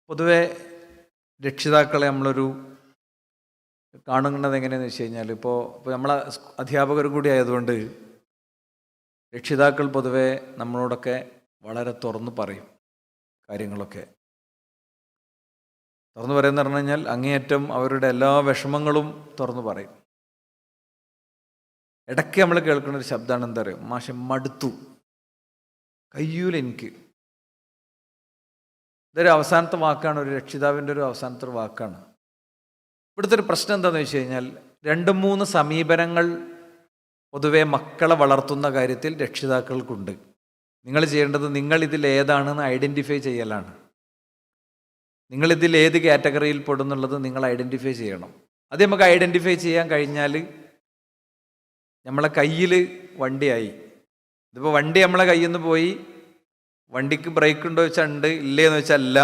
പൊതുവെ രക്ഷിതാക്കളെ നമ്മളൊരു കാണുന്നത് എങ്ങനെയാണെന്ന് വെച്ച് കഴിഞ്ഞാൽ ഇപ്പോൾ നമ്മളെ അധ്യാപകരും കൂടി ആയതുകൊണ്ട് രക്ഷിതാക്കൾ പൊതുവെ നമ്മളോടൊക്കെ വളരെ തുറന്നു പറയും കാര്യങ്ങളൊക്കെ. തുറന്നു പറയുന്ന പറഞ്ഞു കഴിഞ്ഞാൽ അങ്ങേയറ്റം അവരുടെ എല്ലാ വിഷമങ്ങളും തുറന്നു പറയും. ഇടയ്ക്ക് നമ്മൾ കേൾക്കുന്ന ഒരു ശബ്ദമാണ് എന്താ പറയുക, മാഷെ മടുത്തു, കയ്യൂല എനിക്ക്. ഇതൊരു അവസാനത്തെ വാക്കാണ്, ഒരു രക്ഷിതാവിൻ്റെ ഒരു അവസാനത്തെ വാക്കാണ്. ഇവിടുത്തെ ഒരു പ്രശ്നം എന്താണെന്ന് വെച്ച് കഴിഞ്ഞാൽ 2-3 സമീപനങ്ങൾ പൊതുവെ മക്കളെ വളർത്തുന്ന കാര്യത്തിൽ രക്ഷിതാക്കൾക്കുണ്ട്. നിങ്ങൾ ചെയ്യേണ്ടത് നിങ്ങളിതിൽ ഏതാണെന്ന് ഐഡൻറ്റിഫൈ ചെയ്യലാണ്. നിങ്ങളിതിൽ ഏത് കാറ്റഗറിയിൽ പെടുന്നുള്ളത് നിങ്ങൾ ഐഡൻറ്റിഫൈ ചെയ്യണം. അത് നമുക്ക് ഐഡൻറ്റിഫൈ ചെയ്യാൻ കഴിഞ്ഞാൽ നമ്മളെ കയ്യിൽ വണ്ടിയായി. ഇതിപ്പോൾ വണ്ടി നമ്മളെ കയ്യിൽ നിന്ന് പോയി, വണ്ടിക്ക് ബ്രേക്ക് ഉണ്ടോ വെച്ചാൽ ഉണ്ട്, ഇല്ലേന്ന് വെച്ചാൽ അല്ല,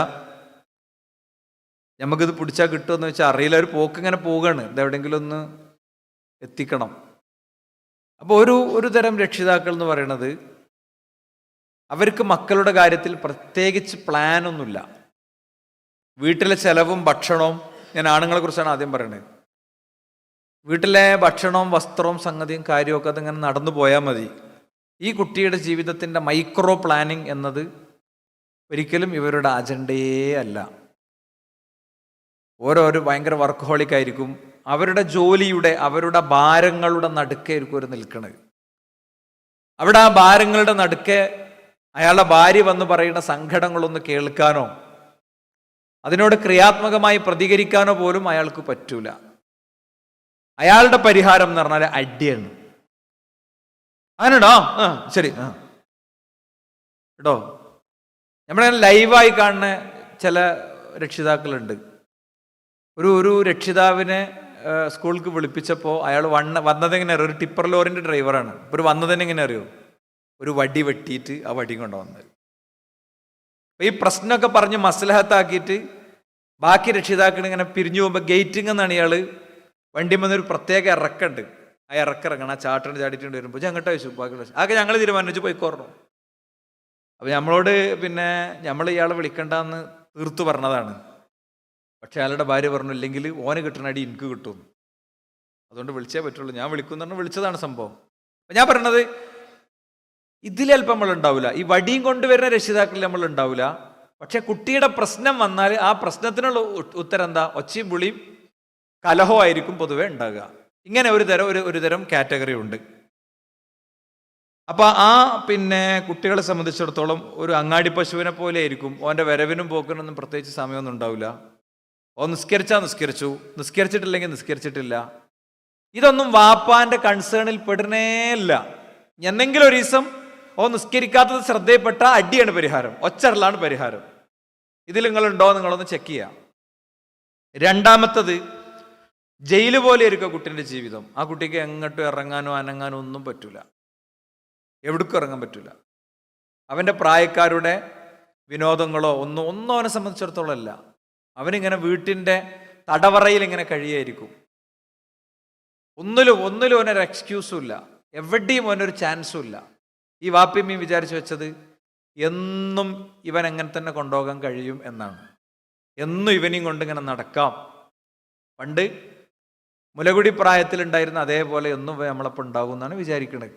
നമുക്കിത് പിടിച്ചാൽ കിട്ടുമെന്ന് വെച്ചാൽ അറിയില്ല. ഒരു പോക്ക് ഇങ്ങനെ പോവുകയാണ്, ഇതെവിടെയെങ്കിലും ഒന്ന് എത്തിക്കണം. അപ്പോൾ ഒരു തരം രക്ഷിതാക്കൾ എന്ന് പറയുന്നത് അവർക്ക് മക്കളുടെ കാര്യത്തിൽ പ്രത്യേകിച്ച് പ്ലാനൊന്നുമില്ല. വീട്ടിലെ ചെലവും ഭക്ഷണവും, ഞാൻ ആണുങ്ങളെ കുറിച്ചാണ് ആദ്യം പറയുന്നത്, വീട്ടിലെ ഭക്ഷണവും വസ്ത്രവും സംഗതിയും കാര്യമൊക്കെ അതിങ്ങനെ നടന്നു പോയാൽ മതി. ഈ കുട്ടിയുടെ ജീവിതത്തിൻ്റെ മൈക്രോ പ്ലാനിങ് എന്നത് ഒരിക്കലും ഇവരുടെ അജണ്ടയേ അല്ല. ഓരോരു ഭയങ്കര വർക്കഹോളിക് ആയിരിക്കും. അവരുടെ ജോലിയുടെ, അവരുടെ ഭാരങ്ങളുടെ നടുക്കായിരിക്കും അവർ നിൽക്കുന്നത്. അവിടെ ആ ഭാരങ്ങളുടെ നടുക്കെ അയാളുടെ ഭാര്യ വന്ന് പറയുന്ന സങ്കടങ്ങളൊന്ന് കേൾക്കാനോ അതിനോട് ക്രിയാത്മകമായി പ്രതികരിക്കാനോ പോലും അയാൾക്ക് പറ്റൂല. അയാളുടെ പരിഹാരം എന്ന് പറഞ്ഞാൽ അടിയാണ്. അങ്ങനെടോ, ശരി കേട്ടോ. നമ്മളെ ലൈവായി കാണുന്ന ചില രക്ഷിതാക്കളുണ്ട്. ഒരു രക്ഷിതാവിനെ സ്കൂൾക്ക് വിളിപ്പിച്ചപ്പോൾ അയാൾ വന്നതെങ്ങനെ അറിയോ, ഒരു ടിപ്പർ ലോറിൻ്റെ ഡ്രൈവറാണ്. ഒരു വന്നതെങ്ങനെ അറിയോ, ഒരു വടി വെട്ടിയിട്ട് ആ വടി കൊണ്ടുവന്നത്. അപ്പോൾ ഈ പ്രശ്നമൊക്കെ പറഞ്ഞ് മസ്ലഹത്താക്കിയിട്ട് ബാക്കി രക്ഷിതാക്കൾ ഇങ്ങനെ പിരിഞ്ഞു പോകുമ്പോൾ ഗേറ്റിംഗ് എന്നാണ് ഇയാൾ വണ്ടി വന്നൊരു പ്രത്യേക ഇറക്കുണ്ട്. ആ ഇറക്കിറങ്ങണം, ആ ചാട്ടണ്ട് ചാടിയിട്ടുണ്ട് വരുമ്പോൾ അങ്ങോട്ട് വെച്ചു ബാക്കിയുള്ള ആകെ ഞങ്ങൾ തീരുമാനിച്ചു പോയിക്കോറണം. അപ്പോൾ നമ്മളോട് പിന്നെ നമ്മൾ ഇയാളെ വിളിക്കണ്ടെന്ന് തീർത്തു പറഞ്ഞതാണ്. പക്ഷെ അയാളുടെ ഭാര്യ പറഞ്ഞു, ഇല്ലെങ്കിൽ ഓന് കിട്ടണ അടി എനിക്ക് കിട്ടും, അതുകൊണ്ട് വിളിച്ചേ പറ്റുള്ളൂ, ഞാൻ വിളിക്കുമെന്ന് പറഞ്ഞാൽ വിളിച്ചതാണ് സംഭവം. അപ്പം ഞാൻ പറഞ്ഞത് ഇതിലൽപ്പം നമ്മളുണ്ടാവില്ല, ഈ വടിയും കൊണ്ടുവരുന്ന രക്ഷിതാക്കളിൽ നമ്മളുണ്ടാവില്ല. പക്ഷെ കുട്ടിയുടെ പ്രശ്നം വന്നാൽ ആ പ്രശ്നത്തിനുള്ള ഉത്തരം എന്താ, ഒച്ചയും പുളിയും കലഹവും ആയിരിക്കും പൊതുവെ ഉണ്ടാകുക. ഇങ്ങനെ ഒരു തരം കാറ്റഗറി ഉണ്ട്. അപ്പം ആ പിന്നെ കുട്ടികളെ സംബന്ധിച്ചിടത്തോളം ഒരു അങ്ങാടി പശുവിനെ പോലെ ആയിരിക്കും. ഓൻ്റെ വരവിനും പോക്കിനൊന്നും പ്രത്യേകിച്ച് സമയമൊന്നും ഉണ്ടാവില്ല. ഓ നിസ്കരിച്ചാൽ നിസ്കരിച്ചു, നിസ്കരിച്ചിട്ടില്ലെങ്കിൽ നിസ്കരിച്ചിട്ടില്ല. ഇതൊന്നും വാപ്പാൻ്റെ കൺസേണിൽ പെടുന്നേയില്ല. എന്തെങ്കിലും ഒരു ദിവസം ഓ നിസ്കരിക്കാത്തത് ശ്രദ്ധയിൽപ്പെട്ട അടിയാണ് പരിഹാരം, ഒച്ചറലാണ് പരിഹാരം. ഇതിൽ നിങ്ങളുണ്ടോ നിങ്ങളൊന്ന് ചെക്ക് ചെയ്യാം. രണ്ടാമത്തത്, ജയില് പോലെ ആയിരിക്കും കുട്ടീൻ്റെ ജീവിതം. ആ കുട്ടിക്ക് എങ്ങോട്ടും ഇറങ്ങാനോ അനങ്ങാനോ ഒന്നും പറ്റൂല, എവിടേക്കും ഇറങ്ങാൻ പറ്റൂല. അവൻ്റെ പ്രായക്കാരുടെ വിനോദങ്ങളോ ഒന്നും അവനെ സംബന്ധിച്ചിടത്തോളം അല്ല. അവനിങ്ങനെ വീട്ടിൻ്റെ തടവറയിൽ ഇങ്ങനെ കഴിയായിരിക്കും. ഒന്നിലും അവനൊരു എക്സ്ക്യൂസും ഇല്ല, എവിടെയും അവനൊരു ചാൻസും ഇല്ല. ഈ വാപ്പിയമ്മയും വിചാരിച്ചു വെച്ചത് എന്നും ഇവൻ എങ്ങനെ തന്നെ കൊണ്ടുപോകാൻ കഴിയും എന്നാണ്. എന്നും ഇവനെയും കൊണ്ടിങ്ങനെ നടക്കാം. പണ്ട് മുലകുടി പ്രായത്തിലുണ്ടായിരുന്ന അതേപോലെ ഒന്നും നമ്മളപ്പോൾ ഉണ്ടാകും എന്നാണ് വിചാരിക്കുന്നത്.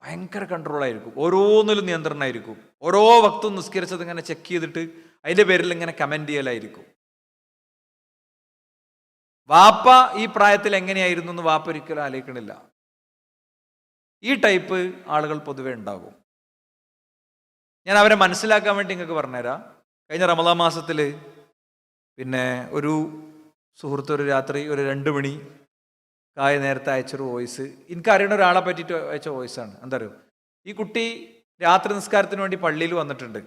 ഭയങ്കര കൺട്രോളായിരിക്കും, ഓരോന്നിലും നിയന്ത്രണമായിരിക്കും. ഓരോ വക്തും നിസ്കരിച്ചത് ഇങ്ങനെ ചെക്ക് ചെയ്തിട്ട് അതിൻ്റെ പേരിൽ ഇങ്ങനെ കമൻറ്റ് ചെയ്യലായിരിക്കും. വാപ്പ ഈ പ്രായത്തിൽ എങ്ങനെയായിരുന്നു എന്ന് വാപ്പ ഒരിക്കലും ആലോചിക്കണില്ല. ഈ ടൈപ്പ് ആളുകൾ പൊതുവെ ഉണ്ടാകും. ഞാൻ അവരെ മനസ്സിലാക്കാൻ വേണ്ടി നിങ്ങൾക്ക് പറഞ്ഞുതരാം. കഴിഞ്ഞ റമദാൻ മാസത്തിൽ പിന്നെ ഒരു സുഹൃത്ത് ഒരു രാത്രി ഒരു 2 മണി നേരത്തെ അയച്ചൊരു വോയിസ്, എനിക്കറിയുന്ന ഒരാളെ പറ്റിയിട്ട് അയച്ച വോയിസാണ്. എന്താ പറയുക, ഈ കുട്ടി രാത്രി നിസ്കാരത്തിന് വേണ്ടി പള്ളിയിൽ വന്നിട്ടുണ്ട്.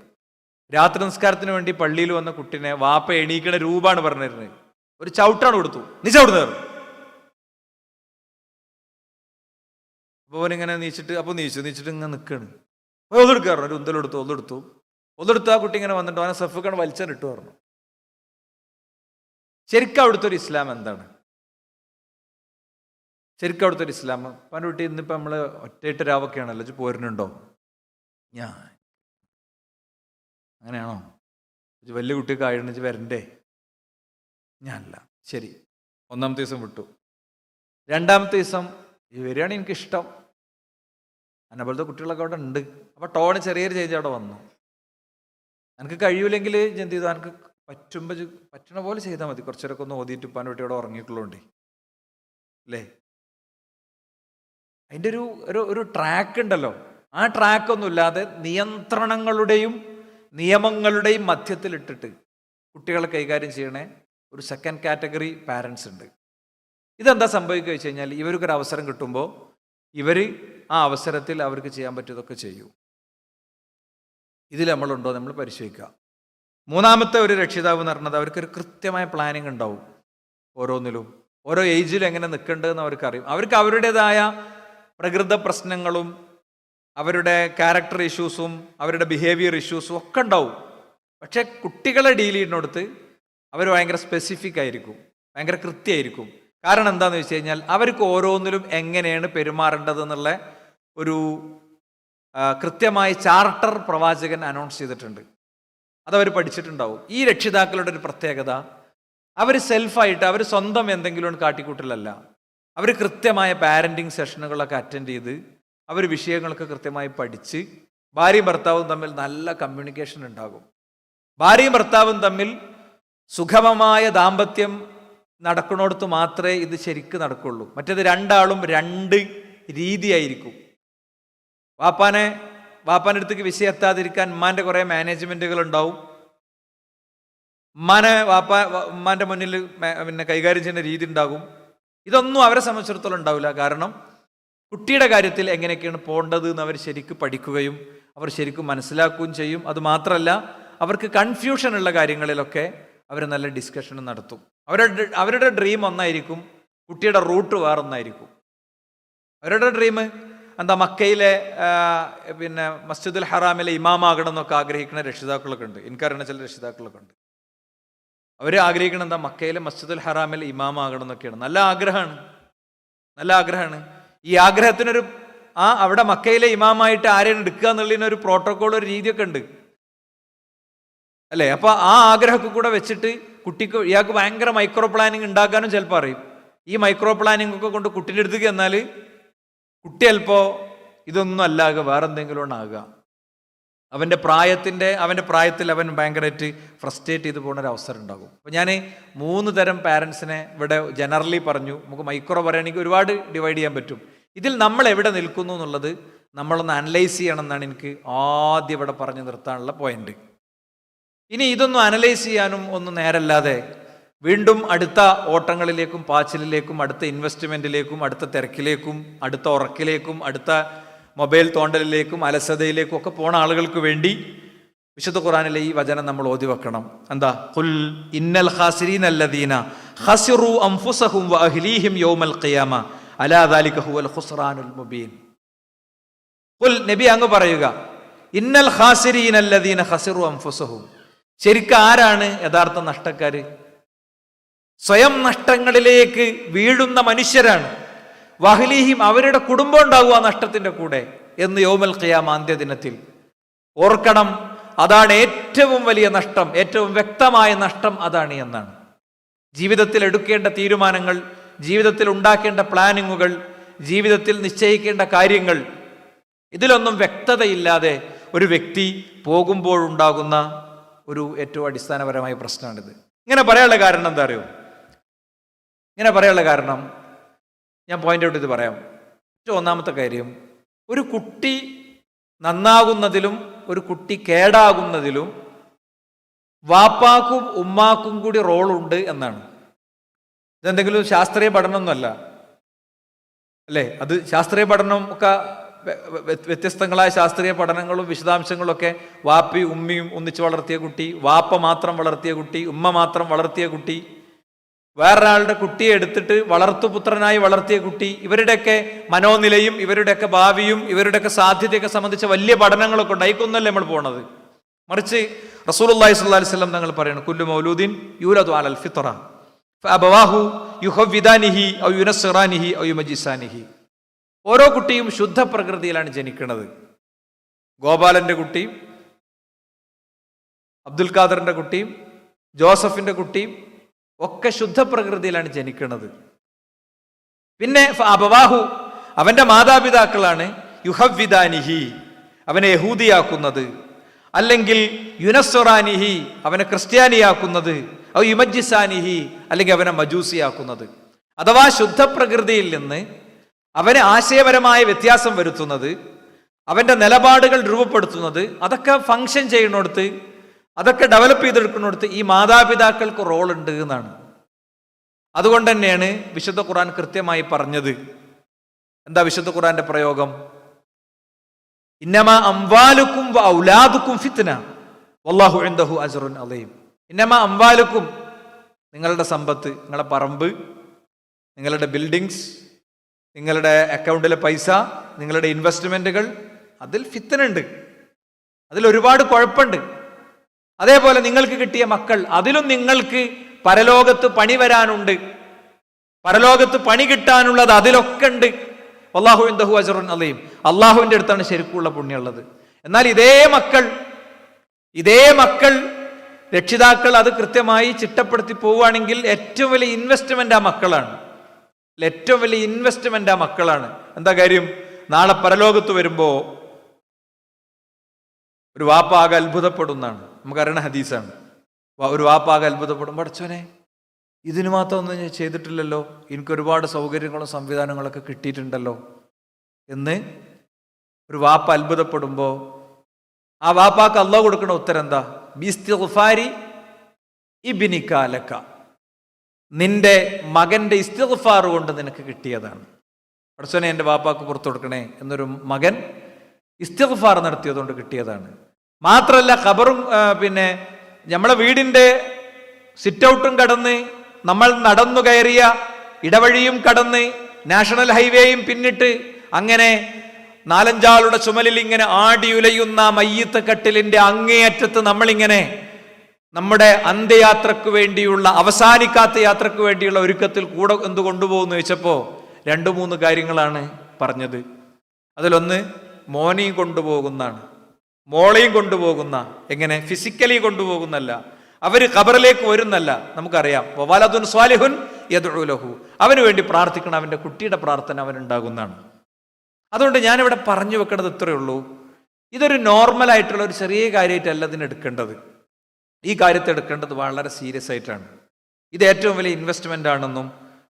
രാത്രി നിസ്കാരത്തിന് വേണ്ടി പള്ളിയിൽ വന്ന കുട്ടീനെ വാപ്പ എണീക്കണ രൂപമാണ് പറഞ്ഞിരുന്നത്. ഒരു ചവിട്ടാണ് കൊടുത്തു, നീ ചവിടുന്നേറും. അപ്പോൾ അവനിങ്ങനെ നീച്ചിട്ട് ഇങ്ങനെ നിൽക്കുകയാണ്. ഒന്നെടുക്കാറുണ്ട്, ഒരു ഒന്നെടുത്തു. ആ കുട്ടി ഇങ്ങനെ വന്നിട്ട് അവനെ സഫിക്കാണ് വലിച്ചാനിട്ട് പറഞ്ഞു. ശരിക്കും അവിടുത്തെ ഒരു ഇസ്ലാം എന്താണ്? ശരിക്കും അവിടുത്തെ ഒരു ഇസ്ലാം, പല കുട്ടി ഇന്നിപ്പോൾ നമ്മൾ ഒറ്റയിട്ട് രാവൊക്കെയാണല്ലോ, പോരുന്നുണ്ടോ? ഞാൻ അങ്ങനെയാണോ? വലിയ കുട്ടിയൊക്കെ ആയിട്ട് വരണ്ടേ? ഞാനല്ല. ശരി, ഒന്നാമത്തെ ദിവസം വിട്ടു. രണ്ടാമത്തെ ദിവസം വരികയാണ് എനിക്കിഷ്ടം. എന്നെപ്പോലത്തെ കുട്ടികളൊക്കെ അവിടെ ഉണ്ട്. അപ്പോൾ ടോണ് ചെറിയൊരു ചേഞ്ച് അവിടെ വന്നു. എനിക്ക് കഴിയൂലെങ്കിൽ എന്ത് ചെയ്തു, എനിക്ക് പറ്റുമ്പോൾ പറ്റണ പോലെ ചെയ്താൽ മതി. കുറച്ചേരൊക്കെ ഒന്ന് ഓതിയിട്ട് ഉപ്പാൻ്റെ കുട്ടി അവിടെ ഉറങ്ങിയിട്ടുള്ളതുകൊണ്ടേ അല്ലേ. അതിൻ്റെ ഒരു ട്രാക്ക് ഉണ്ടല്ലോ. ആ ട്രാക്കൊന്നും ഇല്ലാതെ നിയന്ത്രണങ്ങളുടെയും നിയമങ്ങളുടെയും മധ്യത്തിലിട്ടിട്ട് കുട്ടികളെ കൈകാര്യം ചെയ്യണേ ഒരു സെക്കൻഡ് കാറ്റഗറി പാരൻസ് ഉണ്ട്. ഇതെന്താ സംഭവിക്കുക വെച്ച് കഴിഞ്ഞാൽ, ഇവർക്കൊരു അവസരം കിട്ടുമ്പോൾ ഇവർ ആ അവസരത്തിൽ അവർക്ക് ചെയ്യാൻ പറ്റിയതൊക്കെ ചെയ്യൂ. ഇതിൽ നമ്മളുണ്ടോ നമ്മൾ പരിശോധിക്കുക. മൂന്നാമത്തെ ഒരു രക്ഷിതാവ് എന്ന് പറഞ്ഞത് അവർക്കൊരു കൃത്യമായ പ്ലാനിങ് ഉണ്ടാവും. ഓരോന്നിലും ഓരോ ഏജിലും എങ്ങനെ നിൽക്കേണ്ടതെന്ന് അവർക്കറിയും. അവർക്ക് അവരുടേതായ പ്രകൃത പ്രശ്നങ്ങളും അവരുടെ ക്യാരക്ടർ ഇഷ്യൂസും അവരുടെ ബിഹേവിയർ ഇഷ്യൂസും ഒക്കെ ഉണ്ടാവും. പക്ഷെ കുട്ടികളെ ഡീൽ ചെയ്യുന്നിടത്ത് അവർ ഭയങ്കര സ്പെസിഫിക് ആയിരിക്കും, ഭയങ്കര കൃത്യമായിരിക്കും. കാരണം എന്താണെന്ന് വെച്ച് കഴിഞ്ഞാൽ അവർക്ക് ഓരോന്നിലും എങ്ങനെയാണ് പെരുമാറേണ്ടതെന്നുള്ള ഒരു കൃത്യമായ ചാർട്ടർ പ്രവാചകൻ അനൗൺസ് ചെയ്തിട്ടുണ്ട്. അതവർ പഠിച്ചിട്ടുണ്ടാവും. ഈ രക്ഷിതാക്കളുടെ ഒരു പ്രത്യേകത, അവർ സെൽഫായിട്ട് അവർ സ്വന്തം എന്തെങ്കിലും കാട്ടിക്കൂട്ടലല്ല. അവർ കൃത്യമായ പാരൻറ്റിങ് സെഷനുകളൊക്കെ അറ്റൻഡ് ചെയ്ത് അവർ വിഷയങ്ങളൊക്കെ കൃത്യമായി പഠിച്ച് ഭാര്യയും ഭർത്താവും തമ്മിൽ നല്ല കമ്മ്യൂണിക്കേഷൻ ഉണ്ടാകും. ഭാര്യയും ഭർത്താവും തമ്മിൽ സുഗമമായ ദാമ്പത്യം നടക്കുന്നിടത്ത് മാത്രമേ ഇത് ശരിക്കും നടക്കുള്ളൂ. മറ്റേത് രണ്ടാളും രണ്ട് രീതിയായിരിക്കും. വാപ്പാൻ്റെ അടുത്തേക്ക് വിഷയം എത്താതിരിക്കാൻ ഉമ്മാൻ്റെ കുറേ മാനേജ്മെൻറ്റുകൾ ഉണ്ടാവും. ഉമ്മാൻ്റെ മുന്നിൽ പിന്നെ കൈകാര്യം ചെയ്യുന്ന രീതി ഉണ്ടാകും. ഇതൊന്നും അവരെ സംബന്ധിച്ചിടത്തോളം ഉണ്ടാവില്ല. കാരണം കുട്ടിയുടെ കാര്യത്തിൽ എങ്ങനെയൊക്കെയാണ് പോകേണ്ടത് എന്ന് അവർ ശരിക്കും പഠിക്കുകയും അവർ ശരിക്കും മനസ്സിലാക്കുകയും ചെയ്യും. അതുമാത്രമല്ല, അവർക്ക് കൺഫ്യൂഷൻ ഉള്ള കാര്യങ്ങളിലൊക്കെ അവർ നല്ല ഡിസ്കഷനും നടത്തും. അവരുടെ ഡ്രീം ഒന്നായിരിക്കും, കുട്ടിയുടെ റൂട്ട് വേറൊന്നായിരിക്കും. അവരുടെ ഡ്രീം എന്താ, മക്കയിലെ പിന്നെ മസ്ജിദുൽ ഹറാമിലെ ഇമാമാകണം എന്നൊക്കെ ആഗ്രഹിക്കുന്ന രക്ഷിതാക്കളൊക്കെ ഉണ്ട്. എനിക്കറിയുന്ന ചില രക്ഷിതാക്കളൊക്കെ ഉണ്ട്. അവർ ആഗ്രഹിക്കണം എന്താ, മക്കയിലെ മസ്ജിദുൽ ഹറാമിലെ ഇമാമാകണം എന്നൊക്കെയാണ്. നല്ല ആഗ്രഹമാണ്. ഈ ആഗ്രഹത്തിനൊരു അവിടെ മക്കയിലെ ഇമാമായിട്ട് ആരെയും എടുക്കുക എന്നുള്ളതിനൊരു പ്രോട്ടോക്കോൾ, ഒരു രീതിയൊക്കെ ഉണ്ട് അല്ലേ. അപ്പൊ ആ ആഗ്രഹമൊക്കെ കൂടെ വെച്ചിട്ട് കുട്ടിക്ക് ഇയാൾക്ക് ഭയങ്കര മൈക്രോ പ്ലാനിങ് ഉണ്ടാക്കാനും ചിലപ്പോൾ അറിയും. ഈ മൈക്രോ പ്ലാനിങ് ഒക്കെ കൊണ്ട് കുട്ടീൻ്റെ അടുത്തേക്ക് എന്നാൽ കുട്ടി ചിലപ്പോൾ ഇതൊന്നും അല്ലാകുക, വേറെ എന്തെങ്കിലും ഒന്നാകുക. അവൻ്റെ പ്രായത്തിൽ അവൻ ഭയങ്കരമായിട്ട് ഫ്രസ്ട്രേറ്റ് ചെയ്ത് പോകുന്ന ഒരു അവസരം ഉണ്ടാകും. അപ്പോൾ ഞാൻ 3 തരം പാരൻസിനെ ഇവിടെ ജനറലി പറഞ്ഞു. നമുക്ക് മൈക്രോ പറയുകയാണെങ്കിൽ ഒരുപാട് ഡിവൈഡ് ചെയ്യാൻ പറ്റും. ഇതിൽ നമ്മൾ എവിടെ നിൽക്കുന്നു എന്നുള്ളത് നമ്മളൊന്ന് അനലൈസ് ചെയ്യണം എന്നാണ് എനിക്ക് ആദ്യം ഇവിടെ പറഞ്ഞു നിർത്താനുള്ള പോയിന്റ്. ഇനി ഇതൊന്നും അനലൈസ് ചെയ്യാനും ഒന്നും നേരല്ലാതെ വീണ്ടും അടുത്ത ഓട്ടങ്ങളിലേക്കും പാച്ചിലിലേക്കും അടുത്ത ഇൻവെസ്റ്റ്മെൻറ്റിലേക്കും അടുത്ത തിരക്കിലേക്കും അടുത്ത ഉറക്കിലേക്കും അടുത്ത മൊബൈൽ തോണ്ടലിലേക്കും അലസതയിലേക്കും ഒക്കെ പോണ ആളുകൾക്ക് വേണ്ടി വിശുദ്ധ ഖുർആനിലെ ഈ വചനം നമ്മൾ ഓതി വെക്കണം. എന്താ? ഖുൽ ഇന്നൽ ഖാസിരീന അല്ലദീന ഖസിറു അൻഫുസഹും വഅഹ്ലീഹിം യൗമൽ ഖിയാമ അലാ ദാലിക ഹുവൽ ഖുസ്റാനുൽ മുബീൻ. ഖുൽ, നബി അങ്ങ് പറയുക, ഇന്നൽ ഖാസിരീന അല്ലദീന ഖസിറു അൻഫുസഹും. ശരിക്കും ആരാണ് യഥാർത്ഥ നഷ്ടക്കാര്? സ്വയം നഷ്ടങ്ങളിലേക്ക് വീഴുന്ന മനുഷ്യരാണ്. വഹ്ലീഹിം, അവരുടെ കുടുംബം ഉണ്ടാകുക നഷ്ടത്തിന്റെ കൂടെ എന്ന് യൗമൽ ഖിയാമ, അന്ത്യദിനത്തിൽ. ഓർക്കണം, അതാണ് ഏറ്റവും വലിയ നഷ്ടം, ഏറ്റവും വ്യക്തമായ നഷ്ടം അതാണ് എന്നാണ്. ജീവിതത്തിൽ എടുക്കേണ്ട തീരുമാനങ്ങൾ, ജീവിതത്തിൽ ഉണ്ടാക്കേണ്ട പ്ലാനിങ്ങുകൾ, ജീവിതത്തിൽ നിശ്ചയിക്കേണ്ട കാര്യങ്ങൾ, ഇതിലൊന്നും വ്യക്തതയില്ലാതെ ഒരു വ്യക്തി പോകുമ്പോഴുണ്ടാകുന്ന ഒരു ഏറ്റവും അടിസ്ഥാനപരമായ പ്രശ്നമാണിത്. ഇങ്ങനെ പറയാനുള്ള കാരണം എന്താ അറിയോ? ഇങ്ങനെ പറയാനുള്ള കാരണം ഞാൻ പോയിന്റ് ഔട്ട് ചെയ്ത് പറയാം. ഒന്നാമത്തെ കാര്യം, ഒരു കുട്ടി നന്നാകുന്നതിലും ഒരു കുട്ടി കേടാകുന്നതിലും വാപ്പാക്കും ഉമ്മാക്കും കൂടി റോളുണ്ട് എന്നാണ്. ഇതെന്തെങ്കിലും ശാസ്ത്രീയ പഠനമൊന്നുമല്ല അല്ലേ. അത് ശാസ്ത്രീയ പഠനം ഒക്കെ വ്യത്യസ്തങ്ങളായ ശാസ്ത്രീയ പഠനങ്ങളും വിശദാംശങ്ങളും ഒക്കെ വാപ്പയും ഉമ്മയും ഒന്നിച്ച് വളർത്തിയ കുട്ടി, വാപ്പ മാത്രം വളർത്തിയ കുട്ടി, ഉമ്മ മാത്രം വളർത്തിയ കുട്ടി, വേറൊരാളുടെ കുട്ടിയെ എടുത്തിട്ട് വളർത്തുപുത്രനായി വളർത്തിയ കുട്ടി, ഇവരുടെയൊക്കെ മനോനിലയും ഇവരുടെയൊക്കെ ഭാവിയും ഇവരുടെയൊക്കെ സാധ്യതയൊക്കെ സംബന്ധിച്ച വലിയ പഠനങ്ങളൊക്കെ ഉണ്ട്. അതിക്കൊന്നല്ലേ നമ്മൾ പോണത്. മറിച്ച് റസൂലുള്ളാഹി സ്വല്ലല്ലാഹി അലൈഹി വസല്ലം തങ്ങൾ പറയുന്നു, കുല്ലു മൗലൂദിൻ യൂലദു അലൽ ഫിത്ര ഫഅബവാഹു യുഹവ്വിദാനിഹി ഔ യുനസ്സിറാനിഹി ഔ യുമജ്ജിസാനിഹി. ഓരോ കുട്ടിയും ശുദ്ധ പ്രകൃതിയിലാണ് ജനിക്കുന്നത്. ഗോപാലന്റെ കുട്ടി അബ്ദുൽ ഖാദറിന്റെ കുട്ടിയും ജോസഫിന്റെ കുട്ടിയും ഒക്കെ ശുദ്ധ പ്രകൃതിയിലാണ് ജനിക്കുന്നത്. പിന്നെ അബവാഹു, അവന്റെ മാതാപിതാക്കളാണ് യുഹവ്വിദാനിഹി, അവനെ യഹൂദിയാക്കുന്നത്, അല്ലെങ്കിൽ യുനസ്വറാനിഹി, അവനെ ക്രിസ്ത്യാനിയാക്കുന്നത്, ഔ യുമജ്ജിസാനിഹി, അല്ലെങ്കിൽ അവനെ മജൂസിയാക്കുന്നത്. അഥവാ ശുദ്ധ പ്രകൃതിയിൽ നിന്ന് അവന് ആശയപരമായ വ്യത്യാസം വരുത്തുന്നത്, അവന്റെ നിലപാടുകൾ രൂപപ്പെടുത്തുന്നത്, അതൊക്കെ ഫങ്ഷൻ ചെയ്യുന്നിടത്ത്, അതൊക്കെ ഡെവലപ്പ് ചെയ്തെടുക്കുന്നിടത്ത് ഈ മാതാപിതാക്കൾക്ക് റോൾ ഉണ്ട് എന്നാണ്. അതുകൊണ്ട് തന്നെയാണ് വിശുദ്ധ ഖുർആൻ കൃത്യമായി പറഞ്ഞത്. എന്താ വിശുദ്ധ ഖുർആന്റെ പ്രയോഗം? ഇന്നമാ അംവാലുക്കും വ ഔലാദുക്കും ഫിത്ന വല്ലാഹു ഇൻദഹു അജ്റുൻ അളീം. ഇന്നമാ അംവാലുക്കും, നിങ്ങളുടെ സമ്പത്ത്, നിങ്ങളുടെ പറമ്പ്, നിങ്ങളുടെ ബിൽഡിങ്സ്, നിങ്ങളുടെ അക്കൗണ്ടിലെ പൈസ, നിങ്ങളുടെ ഇൻവെസ്റ്റ്മെന്റുകൾ, അതിൽ ഫിത്ന ഉണ്ട്, അതിൽ ഒരുപാട് കുഴപ്പമുണ്ട്. അതേപോലെ നിങ്ങൾക്ക് കിട്ടിയ മക്കൾ, അതിലും നിങ്ങൾക്ക് പരലോകത്ത് പണി വരാനുണ്ട്, പരലോകത്ത് പണി കിട്ടാനുള്ളത് അതിലൊക്കെ ഉണ്ട്. വല്ലാഹു ഇൻദഹു അജ്റുൻ അളീം. അള്ളാഹുവിന്റെ അടുത്താണ് ശരിക്കുള്ള പുണ്യമുള്ളത്. എന്നാൽ ഇതേ മക്കൾ രക്ഷിതാക്കൾ അത് കൃത്യമായി ചിട്ടപ്പെടുത്തി പോവുകയാണെങ്കിൽ ഏറ്റവും വലിയ ഇൻവെസ്റ്റ്മെന്റ് ആ മക്കളാണ്. ഏറ്റവും വലിയ ഇൻവെസ്റ്റ്മെന്റ് ആ മക്കളാണ്. എന്താ കാര്യം? നാളെ പരലോകത്ത് വരുമ്പോ ഒരു വാപ്പ ആകെ അത്ഭുതപ്പെടുന്നതാണ്. നമുക്കറിയണ ഹദീസാണ്. ഒരു വാപ്പ ആകെ അത്ഭുതപ്പെടും, പഠിച്ചോനെ ഇതിന് മാത്രം ഒന്നും ഞാൻ ചെയ്തിട്ടില്ലല്ലോ, എനിക്ക് ഒരുപാട് സൗകര്യങ്ങളും സംവിധാനങ്ങളൊക്കെ കിട്ടിയിട്ടുണ്ടല്ലോ എന്ന് ഒരു വാപ്പ അത്ഭുതപ്പെടുമ്പോ ആ വാപ്പാക്ക് അല്ലാഹു കൊടുക്കുന്ന ഉത്തരം എന്താ? ബിസ്തിഗ്ഫാരി ഇബ്നിക ലക, നിന്റെ മകന്റെ ഇസ്തിഗ്ഫാർ കൊണ്ട് നിനക്ക് കിട്ടിയതാണ്. പഠിച്ചോനെ എൻ്റെ വാപ്പാക്ക് പുറത്തു കൊടുക്കണേ എന്നൊരു മകൻ ഇസ്തിഗ്ഫാർ നടത്തിയതുകൊണ്ട് കിട്ടിയതാണ്. മാത്രമല്ല ഖബറും പിന്നെ നമ്മളെ വീടിന്റെ സിറ്റ് ഔട്ടും കടന്ന്, നമ്മൾ നടന്നു കയറിയ ഇടവഴിയും കടന്ന്, നാഷണൽ ഹൈവേയും പിന്നിട്ട്, അങ്ങനെ നാലഞ്ചാളുടെ ചുമലിൽ ഇങ്ങനെ ആടിയുലയുന്ന മയ്യത്ത് കട്ടിലിന്റെ അങ്ങേയറ്റത്ത് നമ്മളിങ്ങനെ നമ്മുടെ അന്ത്യയാത്രക്ക് വേണ്ടിയുള്ള, അവസാനിക്കാത്ത യാത്രക്ക് വേണ്ടിയുള്ള ഒരുക്കത്തിൽ കൂടെ എന്ത് കൊണ്ടുപോകുന്നു ചോദിച്ചപ്പോ 2-3 കാര്യങ്ങളാണ് പറഞ്ഞത്. അതിലൊന്ന് മോനെയും കൊണ്ടുപോകുന്നതാണ്, മോളെയും കൊണ്ടുപോകുന്ന, എങ്ങനെ ഫിസിക്കലി കൊണ്ടുപോകുന്നല്ല, അവര് ഖബറിലേക്ക് വരുന്നല്ല. നമുക്കറിയാം വവലദുൻ സ്വാലിഹുൻ യദ്ഉ ലഹു, അവന് വേണ്ടി പ്രാർത്ഥിക്കണം, അവന്റെ കുട്ടിയുടെ പ്രാർത്ഥന അവനുണ്ടാകുന്നതാണ്. അതുകൊണ്ട് ഞാനിവിടെ പറഞ്ഞു വെക്കുന്നത് ഇത്രയേ ഉള്ളൂ. ഇതൊരു നോർമൽ ആയിട്ടുള്ള ഒരു ചെറിയ കാര്യമായിട്ടല്ല ഇതിന് എടുക്കേണ്ടത്. ഈ കാര്യത്തെ എടുക്കേണ്ടത് വളരെ സീരിയസ് ആയിട്ടാണ്. ഇത് ഏറ്റവും വലിയ ഇൻവെസ്റ്റ്മെന്റ് ആണെന്നും,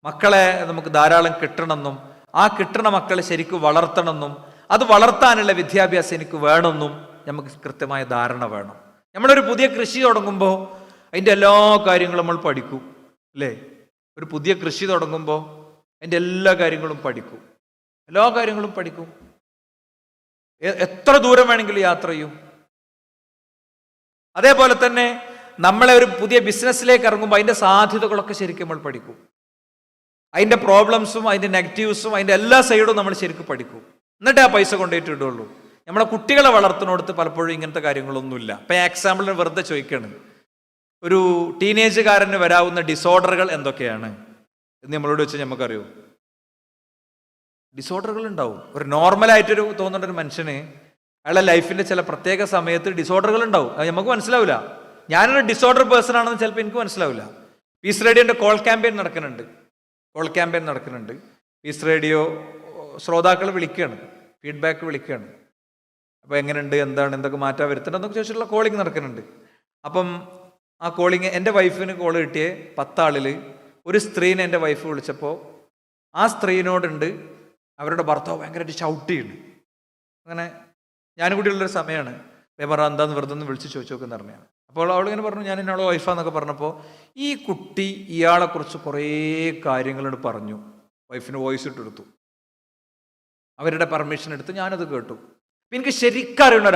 മക്കളെ നമുക്ക് ധാരാളം കിട്ടണമെന്നും, ആ കിട്ടണ മക്കളെ ശരിക്കും വളർത്തണമെന്നും, അത് വളർത്താനുള്ള വിദ്യാഭ്യാസം എനിക്ക് വേണമെന്നും നമുക്ക് കൃത്യമായ ധാരണ വേണം. നമ്മളൊരു പുതിയ കൃഷി തുടങ്ങുമ്പോൾ അതിൻ്റെ എല്ലാ കാര്യങ്ങളും നമ്മൾ പഠിക്കും, അല്ലേ? ഒരു പുതിയ കൃഷി തുടങ്ങുമ്പോൾ അതിൻ്റെ എല്ലാ കാര്യങ്ങളും പഠിക്കും, എല്ലാ കാര്യങ്ങളും പഠിക്കും. എത്ര ദൂരം വേണമെങ്കിലും യാത്ര ചെയ്യും. അതേപോലെ തന്നെ നമ്മളെ ഒരു പുതിയ ബിസിനസ്സിലേക്ക് ഇറങ്ങുമ്പോൾ അതിൻ്റെ സാധ്യതകളൊക്കെ ശരിക്കും നമ്മൾ പഠിക്കും. അതിൻ്റെ പ്രോബ്ലംസും അതിൻ്റെ നെഗറ്റീവ്സും അതിൻ്റെ എല്ലാ സൈഡും നമ്മൾ ശരിക്കും പഠിക്കും. എന്നിട്ടേ ആ പൈസ കൊണ്ടുപോയിട്ട് ഇടുള്ളൂ. നമ്മളെ കുട്ടികളെ വളർത്തുന്നിടത്ത് പലപ്പോഴും ഇങ്ങനത്തെ കാര്യങ്ങളൊന്നുമില്ല. ഇപ്പം എക്സാമ്പിളിന് വെറുതെ ചോദിക്കുകയാണ്, ഒരു ടീനേജുകാരന് വരാവുന്ന ഡിസോർഡറുകൾ എന്തൊക്കെയാണ് എന്ന് നമ്മളോട് വെച്ച് നമുക്കറിയോ? ഡിസോർഡറുകൾ ഉണ്ടാവും. ഒരു നോർമലായിട്ടൊരു തോന്നുന്ന ഒരു മനുഷ്യന് അയാളുടെ ലൈഫിന്റെ ചില പ്രത്യേക സമയത്ത് ഡിസോർഡറുകൾ ഉണ്ടാവും. അത് നമുക്ക് മനസ്സിലാവില്ല. ഞാനൊരു ഡിസോർഡർ പേഴ്സൺ ആണെന്ന് ചിലപ്പോൾ എനിക്ക് മനസ്സിലാവില്ല. പീസ് റേഡിയോന്റെ കോൾ ക്യാമ്പയിൻ നടക്കുന്നുണ്ട്. പീസ് റേഡിയോ ശ്രോതാക്കൾ വിളിക്കുകയാണ്, ഫീഡ്ബാക്ക് വിളിക്കുകയാണ്. അപ്പോൾ എങ്ങനെയുണ്ട്, എന്താണ്, എന്തൊക്കെ മാറ്റാൻ വരുത്തണമെന്നൊക്കെ ചോദിച്ചിട്ടുള്ള കോളിംഗ് നടക്കുന്നുണ്ട്. അപ്പം ആ കോളിങ് എൻ്റെ വൈഫിന് കോൾ കിട്ടിയ 10 ആളിൽ ഒരു സ്ത്രീനെ എൻ്റെ വൈഫ് വിളിച്ചപ്പോൾ ആ സ്ത്രീനോടുണ്ട് അവരുടെ ഭർത്താവ് ഭയങ്കരമായിട്ട് ഷൗട്ട് ചെയ്യുന്നു. അങ്ങനെ ഞാനും കൂടി ഉള്ളൊരു സമയമാണ്. പേപ്പർ എന്താന്ന് വെറുതെ ഒന്ന് വിളിച്ച് ചോദിച്ചു നോക്കുന്ന പറഞ്ഞാണ്. അപ്പോൾ അവളിങ്ങനെ പറഞ്ഞു, ഞാൻ എന്നോട് വൈഫാന്നൊക്കെ പറഞ്ഞപ്പോൾ ഈ കുട്ടി ഇയാളെക്കുറിച്ച് കുറേ കാര്യങ്ങളോട് പറഞ്ഞു. വൈഫിന് വോയിസ് ഇട്ടെടുത്തു, അവരുടെ പെർമിഷൻ എടുത്ത് ഞാനത് കേട്ടു. എനിക്ക് ശരിക്കറിയുന്ന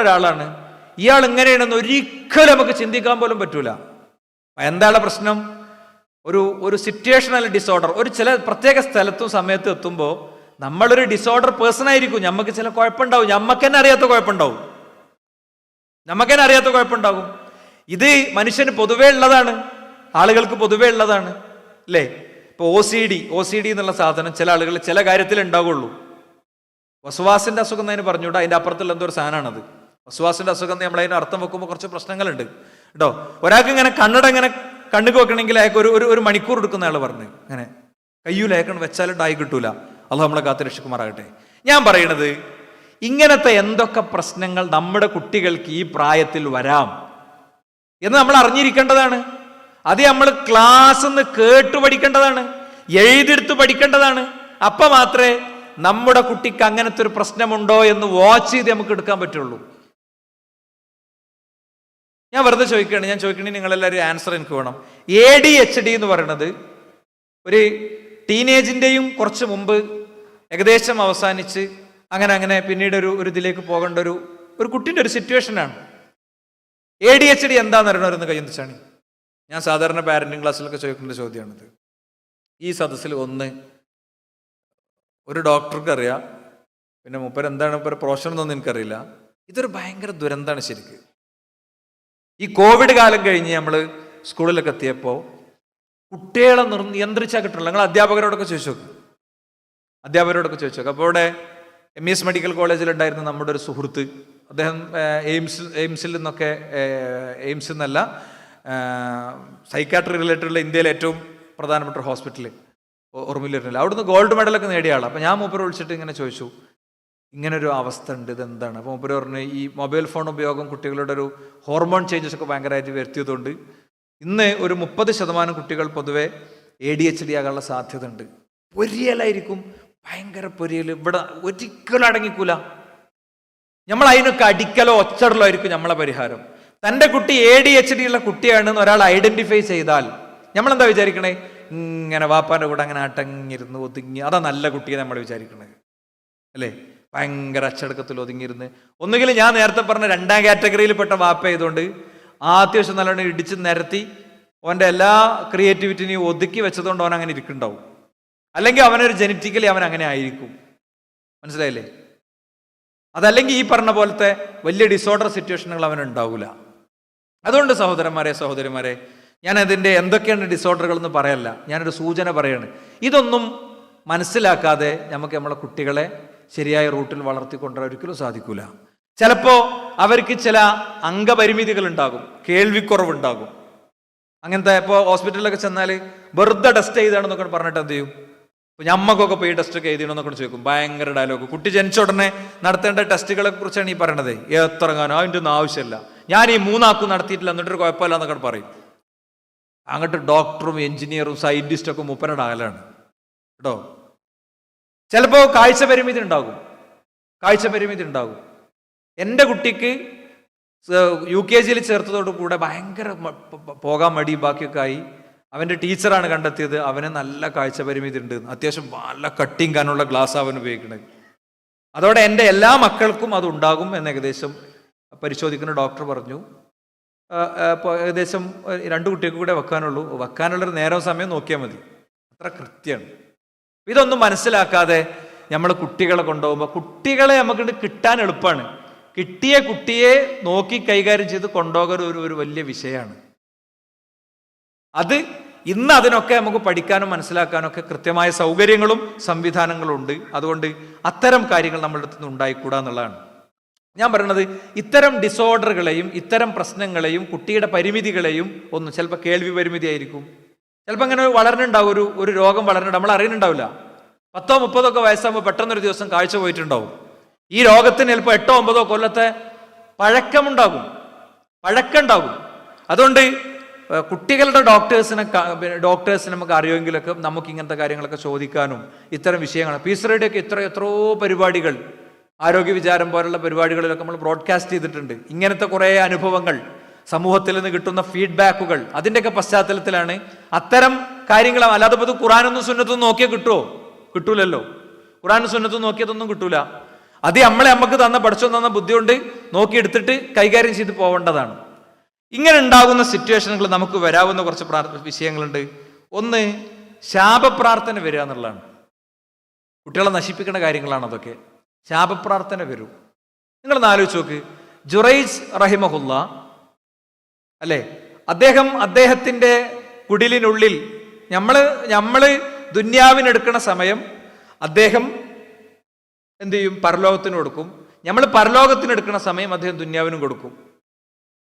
ഒരാളാണ് ഇയാൾ ഇങ്ങനെയാണെന്ന് ഒരിക്കലും നമുക്ക് ചിന്തിക്കാൻ പോലും പറ്റൂല. എന്താണ് പ്രശ്നം? ഒരു സിറ്റുവേഷണൽ ഡിസോർഡർ, ഒരു ചില പ്രത്യേക സ്ഥലത്തും സമയത്തും എത്തുമ്പോൾ നമ്മളൊരു ഡിസോർഡർ പേഴ്സൺ ആയിരിക്കും. നമുക്ക് ചില കുഴപ്പമുണ്ടാവും, നമുക്ക് തന്നെ അറിയാത്ത കുഴപ്പമുണ്ടാകും. ഇത് മനുഷ്യന് പൊതുവേ ഉള്ളതാണ്, ആളുകൾക്ക് പൊതുവേ ഉള്ളതാണ്, അല്ലേ? ഇപ്പൊ ഒ സി ഡി എന്നുള്ള സാധനം ചില ആളുകൾ ചില കാര്യത്തിൽ ഉണ്ടാവുള്ളൂ. വസ്വാസിന്റെ അസുഖം എന്നതിന് പറഞ്ഞുകൂടാ, അതിന്റെ അപ്പുറത്തുള്ള എന്തോ ഒരു സാധനമാണത്. വസ്വാസിന്റെ അസുഖം നമ്മൾ അതിന് അർത്ഥം വെക്കുമ്പോൾ കുറച്ച് പ്രശ്നങ്ങളുണ്ട് കേട്ടോ. ഒരാൾക്ക് ഇങ്ങനെ കണ്ണട ഇങ്ങനെ കണ്ണുക്ക് വെക്കണമെങ്കിൽ അയാൾക്ക് ഒരു മണിക്കൂർ എടുക്കുന്ന ആൾ പറഞ്ഞു, അങ്ങനെ കയ്യൂല, അയാൾക്ക് വെച്ചാലിട്ടായി കിട്ടൂല. അള്ളാഹു നമ്മളെ കാത്ത് രക്ഷിക്കുമാറാകട്ടെ. ഞാൻ പറയണത്, ഇങ്ങനത്തെ എന്തൊക്കെ പ്രശ്നങ്ങൾ നമ്മുടെ കുട്ടികൾക്ക് ഈ പ്രായത്തിൽ വരാം എന്ന് നമ്മൾ അറിഞ്ഞിരിക്കേണ്ടതാണ്. അത് നമ്മൾ ക്ലാസ് നിന്ന് കേട്ടു പഠിക്കേണ്ടതാണ്, എഴുതിയെടുത്ത് പഠിക്കേണ്ടതാണ്. അപ്പൊ മാത്രമേ നമ്മുടെ കുട്ടിക്ക് അങ്ങനത്തെ ഒരു പ്രശ്നമുണ്ടോ എന്ന് വാച്ച് ചെയ്ത് നമുക്ക് എടുക്കാൻ പറ്റുള്ളൂ. ഞാൻ വെറുതെ ചോദിക്കുകയാണ്, ഞാൻ ചോദിക്കണേ നിങ്ങളെല്ലാവരും ആൻസർ എനിക്ക് വേണം. ADHD എന്ന് പറയുന്നത് ഒരു ടീനേജിൻ്റെയും കുറച്ച് മുമ്പ് ഏകദേശം അവസാനിച്ച് അങ്ങനെ പിന്നീട് ഒരു ഇതിലേക്ക് പോകേണ്ട ഒരു കുട്ടീൻ്റെ ഒരു സിറ്റുവേഷനാണ്. ADHD എന്താണെന്ന് അറിയണവരെന്ന് കയ്യെന്തിച്ചാണ്. ഞാൻ സാധാരണ പാരന്റിങ് ക്ലാസ്സിലൊക്കെ ചോദിക്കേണ്ട ചോദ്യമാണിത്. ഈ സദസ്സിൽ ഒരു ഡോക്ടർക്ക് അറിയാം, പിന്നെ എന്താണ് പ്രൊഫഷൻ എന്നൊന്നും എനിക്കറിയില്ല. ഇതൊരു ഭയങ്കര ദുരന്തമാണ് ശരിക്ക്. ഈ കോവിഡ് കാലം കഴിഞ്ഞ് നമ്മൾ സ്കൂളിലൊക്കെ എത്തിയപ്പോൾ കുട്ടികളെ നിയന്ത്രിച്ചാൽ കിട്ടില്ല. നിങ്ങൾ അധ്യാപകരോടൊക്കെ ചോദിച്ചു നോക്ക്. അപ്പോൾ ഇവിടെ MES മെഡിക്കൽ കോളേജിലുണ്ടായിരുന്ന നമ്മുടെ ഒരു സുഹൃത്ത്, അദ്ദേഹം എയിംസിൽ നിന്നല്ല, സൈക്കാട്രി റിലേറ്റഡുള്ള ഇന്ത്യയിലെ ഏറ്റവും പ്രധാനപ്പെട്ട ഹോസ്പിറ്റൽ ഓർമ്മയിലിരുന്നില്ല, അവിടുന്ന് ഗോൾഡ് മെഡലൊക്കെ നേടിയ ആളാണ്. അപ്പോൾ ഞാൻ മൂപ്പരെ വിളിച്ചിട്ട് ഇങ്ങനെ ചോദിച്ചു, ഇങ്ങനൊരു അവസ്ഥ ഉണ്ട്, ഇതെന്താണ്? അപ്പോൾ മൂപ്പര് പറഞ്ഞു, ഈ മൊബൈൽ ഫോൺ ഉപയോഗം കുട്ടികളുടെ ഒരു ഹോർമോൺ ചേഞ്ചസ് ഒക്കെ ഭയങ്കരമായിട്ട് വരുത്തിയതുകൊണ്ട് ഇന്ന് ഒരു 30% കുട്ടികൾ പൊതുവെ ADHD ആകാനുള്ള സാധ്യത ഉണ്ട്. പൊരിയലായിരിക്കും, ഭയങ്കര പൊരിയൽ, ഇവിടെ ഒരിക്കലും അടങ്ങിക്കൂല. നമ്മൾ അതിനൊക്കെ അടിക്കലോ ഒച്ചടലോ ആയിരിക്കും നമ്മളെ പരിഹാരം. തൻ്റെ കുട്ടി ADHD ഉള്ള കുട്ടിയാണെന്ന് ഒരാൾ ഐഡന്റിഫൈ ചെയ്താൽ നമ്മളെന്താ വിചാരിക്കണേ? ഇങ്ങനെ വാപ്പാൻ്റെ കൂടെ അങ്ങനെ അടങ്ങിയിരുന്ന് ഒതുങ്ങി, അതാ നല്ല കുട്ടിയെ നമ്മൾ വിചാരിക്കണത് അല്ലേ? ഭയങ്കര അച്ചടക്കത്തിൽ ഒതുങ്ങിയിരുന്ന്, ഒന്നുകിൽ ഞാൻ നേരത്തെ പറഞ്ഞ 2ാം കാറ്റഗറിയിൽപ്പെട്ട വാപ്പ ചെയ്തുകൊണ്ട് അത്യാവശ്യം നല്ലോണം ഇടിച്ച് നിരത്തി അവൻ്റെ എല്ലാ ക്രിയേറ്റിവിറ്റിനെയും ഒതുക്കി വെച്ചതുകൊണ്ട് അവൻ അങ്ങനെ ഇരിക്കുന്നുണ്ടാവും. അല്ലെങ്കിൽ അവനൊരു ജനറ്റിക്കലി അവൻ അങ്ങനെ ആയിരിക്കും. മനസ്സിലായില്ലേ? അതല്ലെങ്കിൽ ഈ പറഞ്ഞ പോലത്തെ വലിയ ഡിസോർഡർ സിറ്റുവേഷനുകൾ അവനുണ്ടാവില്ല. അതുകൊണ്ട് സഹോദരിമാരെ, ഞാൻ അതിൻ്റെ എന്തൊക്കെയാണ് ഡിസോർഡറുകൾ എന്ന് പറയല്ല, ഞാനൊരു സൂചന പറയാണ്. ഇതൊന്നും മനസ്സിലാക്കാതെ നമുക്ക് നമ്മളെ കുട്ടികളെ ശരിയായ റൂട്ടിൽ വളർത്തിക്കൊണ്ടുവരാൻ ഒരിക്കലും സാധിക്കൂല. ചിലപ്പോൾ അവർക്ക് ചില അംഗപരിമിതികൾ ഉണ്ടാകും, കേൾവിക്കുറവുണ്ടാകും. അങ്ങനത്തെ ഇപ്പോൾ ഹോസ്പിറ്റലിലൊക്കെ ചെന്നാൽ വെറുതെ ടെസ്റ്റ് ചെയ്താണെന്നൊക്കെ പറഞ്ഞിട്ട് എന്ത് ചെയ്യും? ഇപ്പം ഞമ്മക്കൊക്കെ പോയി ടെസ്റ്റൊക്കെ എഴുതിയണമെന്നൊക്കെ ചോദിക്കും. ഭയങ്കര ഡയലോഗ്. കുട്ടി ജനിച്ച ഉടനെ നടത്തേണ്ട ടെസ്റ്റുകളെ കുറിച്ചാണ് ഈ പറയണത്. എത്രങ്ങാനോ അതിൻ്റെ ഒന്നും ആവശ്യമില്ല, ഞാൻ ഈ 3 ആക്കും നടത്തിയിട്ടില്ല, എന്നിട്ടൊരു കുഴപ്പമില്ല എന്നൊക്കെ പറയും. അങ്ങോട്ട് ഡോക്ടറും എഞ്ചിനീയറും സയന്റിസ്റ്റും ഒക്കെ മൂപ്പരുടെ അകലാണ് കേട്ടോ. ചിലപ്പോൾ കാഴ്ച പരിമിതി ഉണ്ടാകും. എൻ്റെ കുട്ടിക്ക് UKG ചേർത്തതോടു കൂടെ ഭയങ്കര പോകാൻ മടി ബാക്കിയൊക്കെ ആയി. അവൻ്റെ ടീച്ചറാണ് കണ്ടെത്തിയത് അവന് നല്ല കാഴ്ച പരിമിതി ഉണ്ട്, അത്യാവശ്യം നല്ല കട്ടിങ് കാനുള്ള ഗ്ലാസ് അവൻ ഉപയോഗിക്കണത്. അതോടെ എൻ്റെ എല്ലാ മക്കൾക്കും അത് ഉണ്ടാകും എന്ന് ഏകദേശം പരിശോധിക്കുന്ന ഡോക്ടർ പറഞ്ഞു. ഇപ്പോൾ ഏകദേശം 2 കുട്ടികൾക്ക് കൂടെ വെക്കാനുള്ളൊരു നേരവും സമയം നോക്കിയാൽ മതി, അത്ര കൃത്യമാണ്. ഇതൊന്നും മനസ്സിലാക്കാതെ നമ്മൾ കുട്ടികളെ കൊണ്ടുപോകുമ്പോൾ കുട്ടികളെ നമുക്ക് കിട്ടാൻ എളുപ്പമാണ്. കിട്ടിയ കുട്ടിയെ നോക്കി കൈകാര്യം ചെയ്ത് കൊണ്ടുപോകാൻ ഒരു വലിയ വിഷയമാണ്. അത് ഇന്ന് അതിനൊക്കെ നമുക്ക് പഠിക്കാനും മനസ്സിലാക്കാനും ഒക്കെ കൃത്യമായ സൗകര്യങ്ങളും സംവിധാനങ്ങളും ഉണ്ട്. അതുകൊണ്ട് അത്തരം കാര്യങ്ങൾ നമ്മളുടെ അടുത്ത് നിന്ന് ഉണ്ടായിക്കൂടാ എന്നുള്ളതാണ് ഞാൻ പറയുന്നത്. ഇത്തരം ഡിസോർഡറുകളെയും ഇത്തരം പ്രശ്നങ്ങളെയും കുട്ടിയുടെ പരിമിതികളെയും ഒന്നും, ചിലപ്പോൾ കേൾവി പരിമിതി ആയിരിക്കും, ചിലപ്പോൾ അങ്ങനെ വളർന്നുണ്ടാവും, ഒരു രോഗം വളർന്നുണ്ട്, നമ്മൾ അറിയുന്നുണ്ടാവില്ല. 10-30 വയസ്സാകുമ്പോൾ പെട്ടെന്നൊരു ദിവസം കാഴ്ച പോയിട്ടുണ്ടാവും. ഈ രോഗത്തിന് ചിലപ്പോൾ 8-9 കൊല്ലത്തെ പഴക്കമുണ്ടാകും. അതുകൊണ്ട് കുട്ടികളുടെ ഡോക്ടേഴ്സിനെ നമുക്ക് അറിയുമെങ്കിലൊക്കെ നമുക്ക് ഇങ്ങനത്തെ കാര്യങ്ങളൊക്കെ ചോദിക്കാനും ഇത്തരം വിഷയങ്ങൾ പീസ് റേഡിയോയൊക്കെ എത്രയോ പരിപാടികൾ, ആരോഗ്യ വിചാരം പോലുള്ള പരിപാടികളിലൊക്കെ നമ്മൾ ബ്രോഡ്കാസ്റ്റ് ചെയ്തിട്ടുണ്ട്. ഇങ്ങനത്തെ കുറേ അനുഭവങ്ങൾ, സമൂഹത്തിൽ നിന്ന് കിട്ടുന്ന ഫീഡ്ബാക്കുകൾ, അതിൻ്റെയൊക്കെ പശ്ചാത്തലത്തിലാണ് അത്തരം കാര്യങ്ങൾ. അല്ലാതെ ഇപ്പോൾ ഖുറാനൊന്നും സുന്നത്തൊന്നും നോക്കിയാൽ കിട്ടൂലല്ലോ. ഖുറാനും സുന്നത്തും നോക്കിയതൊന്നും കിട്ടൂല. അത് നമുക്ക് പഠിച്ചോന്ന് തന്ന ബുദ്ധി കൊണ്ട് നോക്കിയെടുത്തിട്ട് കൈകാര്യം ചെയ്ത് പോവേണ്ടതാണ്. ഇങ്ങനെ ഉണ്ടാകുന്ന സിറ്റുവേഷനുകൾ നമുക്ക് വരാവുന്ന കുറച്ച് വിഷയങ്ങളുണ്ട്. ഒന്ന്, ശാപപ്രാർത്ഥന വരിക എന്നുള്ളതാണ്. കുട്ടികളെ നശിപ്പിക്കുന്ന കാര്യങ്ങളാണ് അതൊക്കെ. ശാപപ്രാർത്ഥന വരും. നിങ്ങളൊന്ന് ആലോചിച്ച് നോക്ക്. ജുറൈജ് റഹിമഹുല്ല അല്ലേ, അദ്ദേഹത്തിന്റെ കുടിലിനുള്ളിൽ നമ്മള് ദുന്യാവിനെടുക്കുന്ന സമയം അദ്ദേഹം എന്ത് ചെയ്യും? പരലോകത്തിന് കൊടുക്കും. നമ്മൾ പരലോകത്തിന് എടുക്കുന്ന സമയം അദ്ദേഹം ദുന്യാവിനും കൊടുക്കും.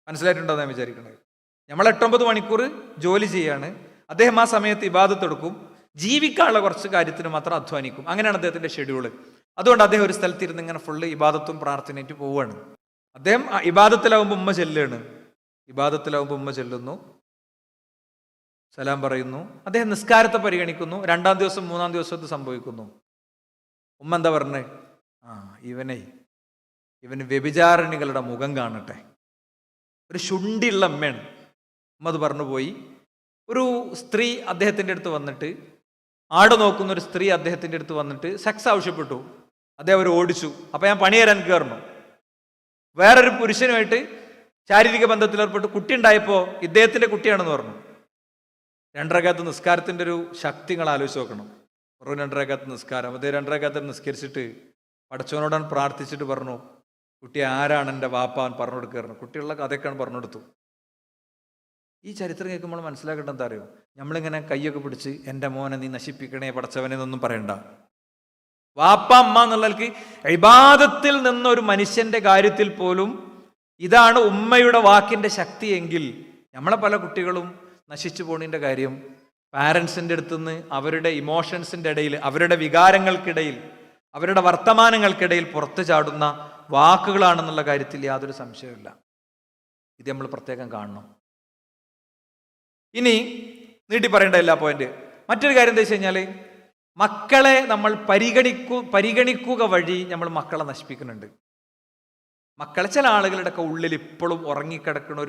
മനസ്സിലായിട്ടുണ്ടോ ഞാൻ വിചാരിക്കുന്നത്? നമ്മൾ 8-9 മണിക്കൂർ ജോലി ചെയ്യാണ്, അദ്ദേഹം ആ സമയത്ത് ഇബാദത്ത് എടുക്കും, ജീവിക്കാനുള്ള കുറച്ച് കാര്യത്തിന് മാത്രം അധ്വാനിക്കും. അങ്ങനെയാണ് അദ്ദേഹത്തിന്റെ ഷെഡ്യൂള്. അതുകൊണ്ട് അദ്ദേഹം ഒരു സ്ഥലത്തിരുന്ന് ഇങ്ങനെ ഫുള്ള് ഇബാദത്തും പ്രാർത്ഥനയായിട്ട് പോവുകയാണ്. അദ്ദേഹം ഇബാദത്തിലാവുമ്പോൾ ഉമ്മ ചെല്ലുകയാണ്. ഇബാദത്തിലാവുമ്പോൾ ഉമ്മ ചെല്ലുന്നു, സലാം പറയുന്നു. അദ്ദേഹം നിസ്കാരത്തെ പരിഗണിക്കുന്നു. 2-ാം ദിവസം 3-ാം ദിവസം ഇത് സംഭവിക്കുന്നു. ഉമ്മ എന്താ പറഞ്ഞേ? ഇവന് വ്യഭിചാരിണികളുടെ മുഖം കാണട്ടെ. ഒരു ശുണ്ടിയുള്ള അമ്മയാണ്. ഉമ്മ അത് പറഞ്ഞു പോയി. ഒരു സ്ത്രീ അദ്ദേഹത്തിൻ്റെ അടുത്ത് വന്നിട്ട്, ആട് നോക്കുന്ന ഒരു സ്ത്രീ അദ്ദേഹത്തിൻ്റെ അടുത്ത് വന്നിട്ട് സെക്സ് ആവശ്യപ്പെട്ടു. അദ്ദേഹം അവർ ഓടിച്ചു. അപ്പം ഞാൻ പണി തരാൻ കയറണം. വേറൊരു പുരുഷനുമായിട്ട് ശാരീരിക ബന്ധത്തിലേർപ്പെട്ട് കുട്ടി ഉണ്ടായപ്പോൾ ഇദ്ദേഹത്തിൻ്റെ കുട്ടിയാണെന്ന് പറഞ്ഞു. 2 റകഅത്ത് നിസ്കാരത്തിൻ്റെ ഒരു ശക്തി നിങ്ങൾ ആലോചിച്ച് നോക്കണം. വെറും 2 റകഅത്ത് നിസ്കാരം. അദ്ദേഹം 2 റകഅത്ത് നിസ്കരിച്ചിട്ട് പടച്ചവനോടാണ് പ്രാർത്ഥിച്ചിട്ട് പറഞ്ഞു, കുട്ടി ആരാണ് എൻ്റെ വാപ്പാൻ പറഞ്ഞു കൊടുക്കുകയായിരുന്നു. കുട്ടികളുടെ കഥയൊക്കെയാണ് പറഞ്ഞു കൊടുത്തു. ഈ ചരിത്രം കേൾക്കുമ്പോൾ മനസ്സിലാക്കേണ്ട എന്താ അറിയോ? നമ്മളിങ്ങനെ കയ്യൊക്കെ പിടിച്ച് എൻ്റെ മോനെ നീ നശിപ്പിക്കണേ പടച്ചവനെ എന്നൊന്നും പറയണ്ട. വാപ്പ അമ്മ എന്നുള്ളവർക്ക് ഇബാദത്തിൽ നിന്നൊരു മനുഷ്യന്റെ കാര്യത്തിൽ പോലും ഇതാണ് ഉമ്മയുടെ വാക്കിന്റെ ശക്തിയെങ്കിൽ നമ്മളെ പല കുട്ടികളും നശിച്ചു പോണതിൻ്റെ കാര്യം പാരൻസിൻ്റെ അടുത്തുനിന്ന് അവരുടെ ഇമോഷൻസിൻ്റെ ഇടയിൽ, അവരുടെ വികാരങ്ങൾക്കിടയിൽ, അവരുടെ വർത്തമാനങ്ങൾക്കിടയിൽ പുറത്തു ചാടുന്ന വാക്കുകളാണെന്നുള്ള കാര്യത്തിൽ യാതൊരു സംശയമില്ല. ഇത് നമ്മൾ പ്രത്യേകം കാണണം. ഇനി നീട്ടി പറയേണ്ട എല്ലാ പോയിന്റ്. മറ്റൊരു കാര്യം എന്താ വെച്ച് കഴിഞ്ഞാൽ, മക്കളെ നമ്മൾ പരിഗണിക്കുക വഴി നമ്മൾ മക്കളെ നശിപ്പിക്കുന്നുണ്ട്. മക്കളെ ചില ആളുകളുടെ ഒക്കെ ഉള്ളിൽ ഇപ്പോഴും ഉറങ്ങിക്കിടക്കുന്ന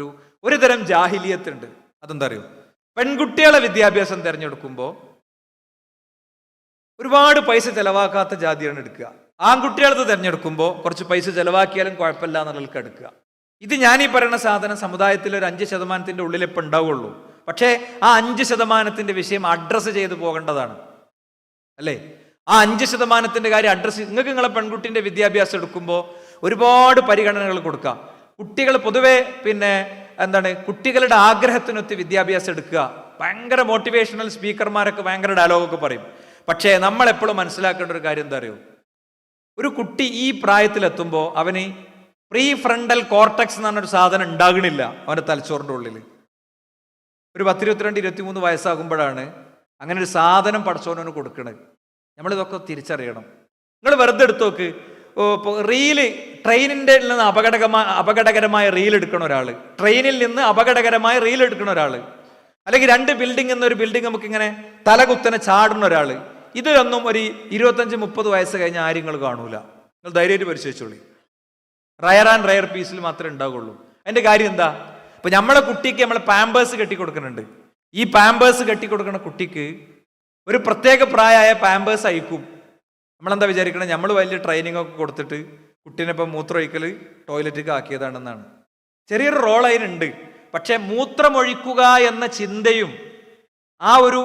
ഒരു തരം ജാഹിലിയത്തുണ്ട്. അതെന്താ അറിയോ? പെൺകുട്ടികളെ വിദ്യാഭ്യാസം തിരഞ്ഞെടുക്കുമ്പോൾ ഒരുപാട് പൈസ ചെലവാക്കാത്ത ജാതിയാണ് എടുക്കുക. ആൺകുട്ടികളത് തിരഞ്ഞെടുക്കുമ്പോൾ കുറച്ച് പൈസ ചെലവാക്കിയാലും കുഴപ്പമില്ല എന്നുള്ളവർക്ക് എടുക്കുക. ഇത് ഞാൻ ഈ പറയുന്ന സാധനം സമുദായത്തിൽ ഒരു 5% ഉള്ളിലിപ്പോൾ ഉണ്ടാവുള്ളൂ. പക്ഷേ ആ 5% വിഷയം അഡ്രസ്സ് ചെയ്ത് പോകേണ്ടതാണ്, അല്ലേ? ആ 5% കാര്യം അഡ്രസ്സ്. നിങ്ങൾക്ക് നിങ്ങളെ പെൺകുട്ടിൻ്റെ വിദ്യാഭ്യാസം എടുക്കുമ്പോൾ ഒരുപാട് പരിഗണനകൾ കൊടുക്കാം. കുട്ടികൾ പൊതുവെ കുട്ടികളുടെ ആഗ്രഹത്തിനൊത്ത് വിദ്യാഭ്യാസം എടുക്കുക. ഭയങ്കര മോട്ടിവേഷണൽ സ്പീക്കർമാരൊക്കെ ഭയങ്കര ഡയലോഗൊക്കെ പറയും. പക്ഷേ നമ്മളെപ്പോഴും മനസ്സിലാക്കേണ്ട ഒരു കാര്യം എന്താ അറിയോ? ഒരു കുട്ടി ഈ പ്രായത്തിലെത്തുമ്പോൾ അവന് പ്രീ ഫ്രണ്ടൽ കോർട്ടക്സ് എന്ന് പറഞ്ഞൊരു സാധനം ഉണ്ടാകണില്ല അവൻ്റെ തലച്ചോറിൻ്റെ ഉള്ളിൽ. ഒരു 10, 22, 23 വയസ്സാകുമ്പോഴാണ് അങ്ങനെ ഒരു സാധനം പടച്ചോനവന് കൊടുക്കണത്. നമ്മളിതൊക്കെ തിരിച്ചറിയണം. നിങ്ങൾ വെറുതെ എടുത്തു നോക്ക്. ട്രെയിനിൻ്റെ നിന്ന് അപകടകരമായ റീൽ എടുക്കണ ഒരാൾ, ട്രെയിനിൽ നിന്ന് അപകടകരമായ റീൽ എടുക്കണ ഒരാൾ, അല്ലെങ്കിൽ 2 ബിൽഡിംഗ് എന്നൊരു ബിൽഡിംഗ് നമുക്ക് ഇങ്ങനെ തലകുത്തനെ ചാടുന്ന ഒരാൾ, ഇതിലൊന്നും ഒരു 25-30 വയസ്സ് കഴിഞ്ഞ ആരും നിങ്ങൾ കാണൂല. നിങ്ങൾ ധൈര്യമായിട്ട് പരിശോധിച്ചോളി. റയർ ആൻഡ് റയർ പീസിൽ മാത്രമേ ഉണ്ടാകുള്ളൂ. അതിൻ്റെ കാര്യം എന്താ? ഇപ്പം നമ്മളെ കുട്ടിക്ക് നമ്മൾ പാമ്പേഴ്സ് കെട്ടിക്കൊടുക്കുന്നുണ്ട്. ഈ പാമ്പേഴ്സ് കെട്ടിക്കൊടുക്കുന്ന കുട്ടിക്ക് ഒരു പ്രത്യേക പ്രായമായ പാമ്പേഴ്സ് അയക്കും. നമ്മളെന്താ വിചാരിക്കണം? നമ്മൾ വലിയ ട്രെയിനിങ് ഒക്കെ കൊടുത്തിട്ട് കുട്ടീനെ ഇപ്പം മൂത്രമൊഴിക്കൽ ടോയ്ലറ്റിലേക്ക് ആക്കിയതാണെന്നാണ്. ചെറിയൊരു റോൾ അതിനുണ്ട്. പക്ഷെ മൂത്രമൊഴിക്കുക എന്ന ചിന്തയും ആ ഒരു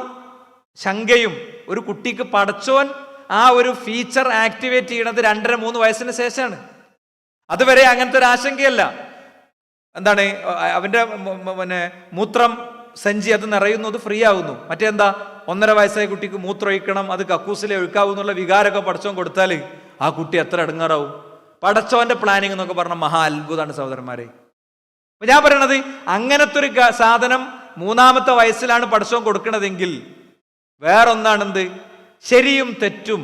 ശങ്കയും ഒരു കുട്ടിക്ക് പടച്ചോൻ ആ ഒരു ഫീച്ചർ ആക്ടിവേറ്റ് ചെയ്യണത് 2.5-3 വയസ്സിന് ശേഷമാണ്. അതുവരെ അങ്ങനത്തെ ഒരു ആശങ്കയല്ല. അവൻ്റെ മൂത്രം സഞ്ചി അത് നിറയുന്നത് ഫ്രീ ആകുന്നു. മറ്റേന്താ 1.5 വയസ്സായ കുട്ടിക്ക് മൂത്രമൊഴിക്കണം, അത് കക്കൂസിലെ ഒഴിക്കാവൂ എന്നുള്ള വികാരമൊക്കെ പടച്ചോൻ കൊടുത്താൽ ആ കുട്ടി എത്ര ഇടങ്ങാറാവും. പടച്ചോന്റെ പ്ലാനിങ് എന്നൊക്കെ പറഞ്ഞ മഹാ അത്ഭുതമാണ് സഹോദരന്മാരെ. അപ്പൊ ഞാൻ പറയണത്, അങ്ങനത്തെ ഒരു സാധനം 3-ാമത്തെ വയസ്സിലാണ് പടച്ചോൻ കൊടുക്കണതെങ്കിൽ വേറൊന്നാണെന്ത്? ശരിയും തെറ്റും,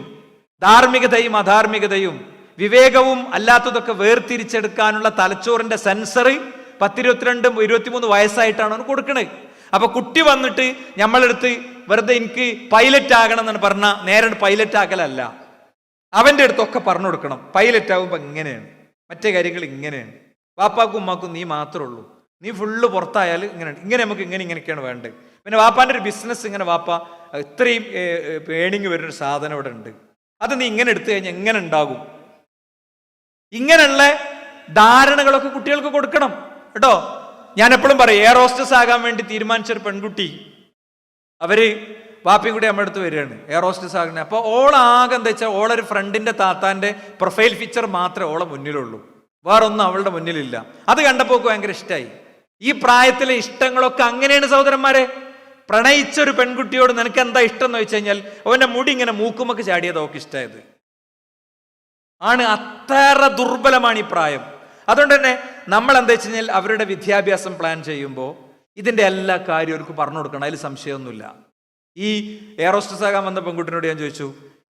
ധാർമ്മികതയും അധാർമികതയും, വിവേകവും അല്ലാത്തതൊക്കെ വേർതിരിച്ചെടുക്കാനുള്ള തലച്ചോറിന്റെ സെൻസർ 10, 22, 23 വയസ്സായിട്ടാണ് അവന് കൊടുക്കണത്. അപ്പൊ കുട്ടി വന്നിട്ട് നമ്മളെടുത്ത് വെറുതെ എനിക്ക് പൈലറ്റ് ആകണം എന്ന് പറഞ്ഞാൽ നേരെ പൈലറ്റ് ആക്കലല്ല. അവൻ്റെ അടുത്തൊക്കെ പറഞ്ഞു കൊടുക്കണം. പൈലറ്റ് ആകുമ്പോൾ ഇങ്ങനെയാണ്, മറ്റേ കാര്യങ്ങൾ ഇങ്ങനെയാണ്, വാപ്പാക്കും ഉമ്മാക്കും നീ മാത്രമേ ഉള്ളൂ, നീ ഫുള്ള് പുറത്തായാൽ ഇങ്ങനെയാണ്, ഇങ്ങനെ നമുക്ക് ഇങ്ങനെയൊക്കെയാണ് വേണ്ടത്. പിന്നെ വാപ്പാൻ്റെ ഒരു ബിസിനസ് ഇങ്ങനെ, വാപ്പ ഇത്രയും ഏണിങ് വരുന്നൊരു സാധനം ഇവിടെ ഉണ്ട്, അത് നീ ഇങ്ങനെ എടുത്തു കഴിഞ്ഞാൽ എങ്ങനെ ഉണ്ടാകും. ഇങ്ങനെയുള്ള ധാരണകളൊക്കെ കുട്ടികൾക്ക് കൊടുക്കണം കേട്ടോ. ഞാൻ എപ്പോഴും പറയും, എയർ ഹോസ്റ്റസ് ആകാൻ വേണ്ടി തീരുമാനിച്ചൊരു പെൺകുട്ടി, അവര് വാപ്പയും കൂടി നമ്മുടെ അടുത്ത് വരികയാണ് എയർ ഹോസ്റ്റസ് ആകണേ. അപ്പോൾ ഓളാകെ എന്താ വെച്ചാൽ ഓളൊരു ഫ്രണ്ടിന്റെ താത്താന്റെ പ്രൊഫൈൽ പിക്ചർ മാത്രമേ ഓളെ മുന്നിലുള്ളൂ, വേറൊന്നും അവളുടെ മുന്നിലില്ല. അത് കണ്ടപ്പോൾ ഭയങ്കര ഇഷ്ടമായി. ഈ പ്രായത്തിലെ ഇഷ്ടങ്ങളൊക്കെ അങ്ങനെയാണ് സഹോദരന്മാരെ. പ്രണയിച്ചൊരു പെൺകുട്ടിയോട് നിനക്ക് എന്താ ഇഷ്ടം എന്ന് വെച്ച് കഴിഞ്ഞാൽ അവന്റെ മുടി ഇങ്ങനെ മൂക്കുമൊക്കെ ചാടിയത് അവൾക്ക് ഇഷ്ടമായത്. ആണ്. അത്ര ദുർബലമാണ് ഈ പ്രായം. അതുകൊണ്ട് തന്നെ നമ്മൾ എന്താ വെച്ച് കഴിഞ്ഞാൽ അവരുടെ വിദ്യാഭ്യാസം പ്ലാൻ ചെയ്യുമ്പോൾ ഇതിൻ്റെ എല്ലാ കാര്യവും അവർക്ക് പറഞ്ഞു കൊടുക്കണം, അതിൽ സംശയമൊന്നുമില്ല. ഈ എയറോസ്റ്റസ് ആകാൻ വന്ന പെൺകുട്ടിനോട് ഞാൻ ചോദിച്ചു,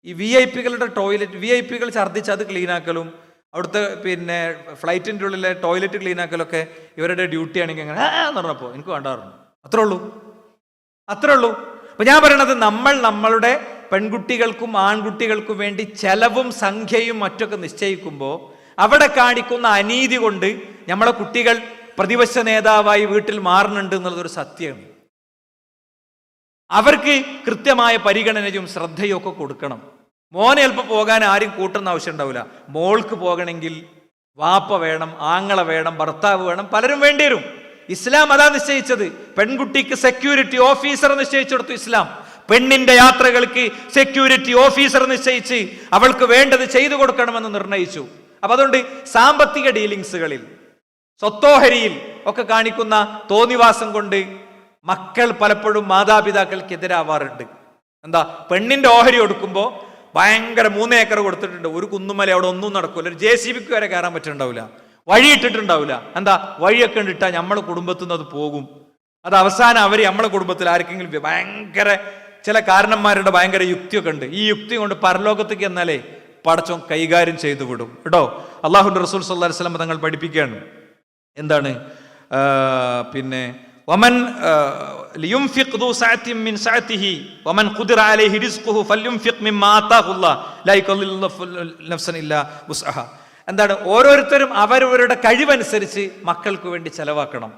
ഈ VIP-കളുടെ ടോയ്ലറ്റ്, VIP-കൾ ഛർദ്ദിച്ച് അത് ക്ലീനാക്കലും അവിടുത്തെ പിന്നെ ഫ്ലൈറ്റിൻ്റെ ഉള്ളിലെ ടോയ്ലറ്റ് ക്ലീനാക്കലൊക്കെ ഇവരുടെ ഡ്യൂട്ടി ആണെങ്കിൽ അങ്ങനെ എന്ന് പറഞ്ഞപ്പോൾ എനിക്ക് വേണ്ടാറുണ്ട്. അത്രേ ഉള്ളൂ. അപ്പൊ ഞാൻ പറയണത്, നമ്മൾ നമ്മളുടെ പെൺകുട്ടികൾക്കും ആൺകുട്ടികൾക്കും വേണ്ടി ചെലവും സംഖ്യയും മറ്റൊക്കെ നിശ്ചയിക്കുമ്പോൾ അവിടെ കാണിക്കുന്ന അനീതി കൊണ്ട് നമ്മളെ കുട്ടികൾ പ്രതിപക്ഷ നേതാവായി വീട്ടിൽ മാറുന്നുണ്ട് എന്നുള്ളതൊരു സത്യമാണ്. അവർക്ക് കൃത്യമായ പരിഗണനയും ശ്രദ്ധയും ഒക്കെ കൊടുക്കണം. മോനെ ചിലപ്പോൾ പോകാൻ ആരും കൂട്ടുന്ന ആവശ്യം ഉണ്ടാവില്ല. മോൾക്ക് പോകണമെങ്കിൽ വാപ്പ വേണം, ആങ്ങള വേണം, ഭർത്താവ് വേണം, പലരും വേണ്ടി വരും. ഇസ്ലാം അതാ നിശ്ചയിച്ചത്. പെൺകുട്ടിക്ക് സെക്യൂരിറ്റി ഓഫീസർ നിശ്ചയിച്ചു കൊടുത്തു ഇസ്ലാം. പെണ്ണിന്റെ യാത്രകൾക്ക് സെക്യൂരിറ്റി ഓഫീസർ നിശ്ചയിച്ച് അവൾക്ക് വേണ്ടത് ചെയ്തു കൊടുക്കണമെന്ന് നിർണയിച്ചു. അപ്പൊ അതുകൊണ്ട് സാമ്പത്തിക ഡീലിങ്സുകളിൽ, സ്വത്തോഹരിയിൽ ഒക്കെ കാണിക്കുന്ന തോന്നിവാസം കൊണ്ട് മക്കൾ പലപ്പോഴും മാതാപിതാക്കൾക്കെതിരാവാറുണ്ട്. എന്താ, പെണ്ണിന്റെ ഓഹരി കൊടുക്കുമ്പോൾ ഭയങ്കര 3 ഏക്കർ കൊടുത്തിട്ടുണ്ട്, ഒരു കുന്നുമല അവിടെ ഒന്നും നടക്കൂല, ഒരു JCB-ക്ക് വരെ കയറാൻ പറ്റുന്നുണ്ടാവില്ല, വഴി ഇട്ടിട്ടുണ്ടാവില്ല. എന്താ, വഴിയൊക്കെ ഇട്ടാൽ നമ്മളെ കുടുംബത്തിൽ നിന്ന് അത് പോകും. അത് അവസാനം അവർ നമ്മളെ കുടുംബത്തിൽ ആർക്കെങ്കിലും ഭയങ്കര ചില കാരണന്മാരുടെ ഭയങ്കര യുക്തിയൊക്കെ ഉണ്ട്. ഈ യുക്തി കൊണ്ട് പരലോകത്തേക്ക് എന്നാലേ പടച്ചോൻ കൈകാര്യം ചെയ്തു വിടും കേട്ടോ. അള്ളാഹുവിന്റെ റസൂൽ സല്ലല്ലാഹു അലൈഹി വസല്ലം തങ്ങൾ പഠിപ്പിക്കുകയാണ്. എന്താണ്, പിന്നെ വമൻ ലിയുൻഫിഖ് ദു സഅത്തിൻ മിൻ സഅതിഹി വമൻ ഖുദിറ അലൈഹി റിസ്ഖുഹു ഫല്യുൻഫിഖ് മിമ്മാ ആതാഹുല്ലാഹ് ലാ യുകല്ലിഫു നഫ്സൻ ഇല്ലാ വുസ്അഹ. എന്താണ്, ഓരോരുത്തരും അവരവരുടെ കഴിവനുസരിച്ച് മക്കൾക്ക് വേണ്ടി ചെലവാക്കണം.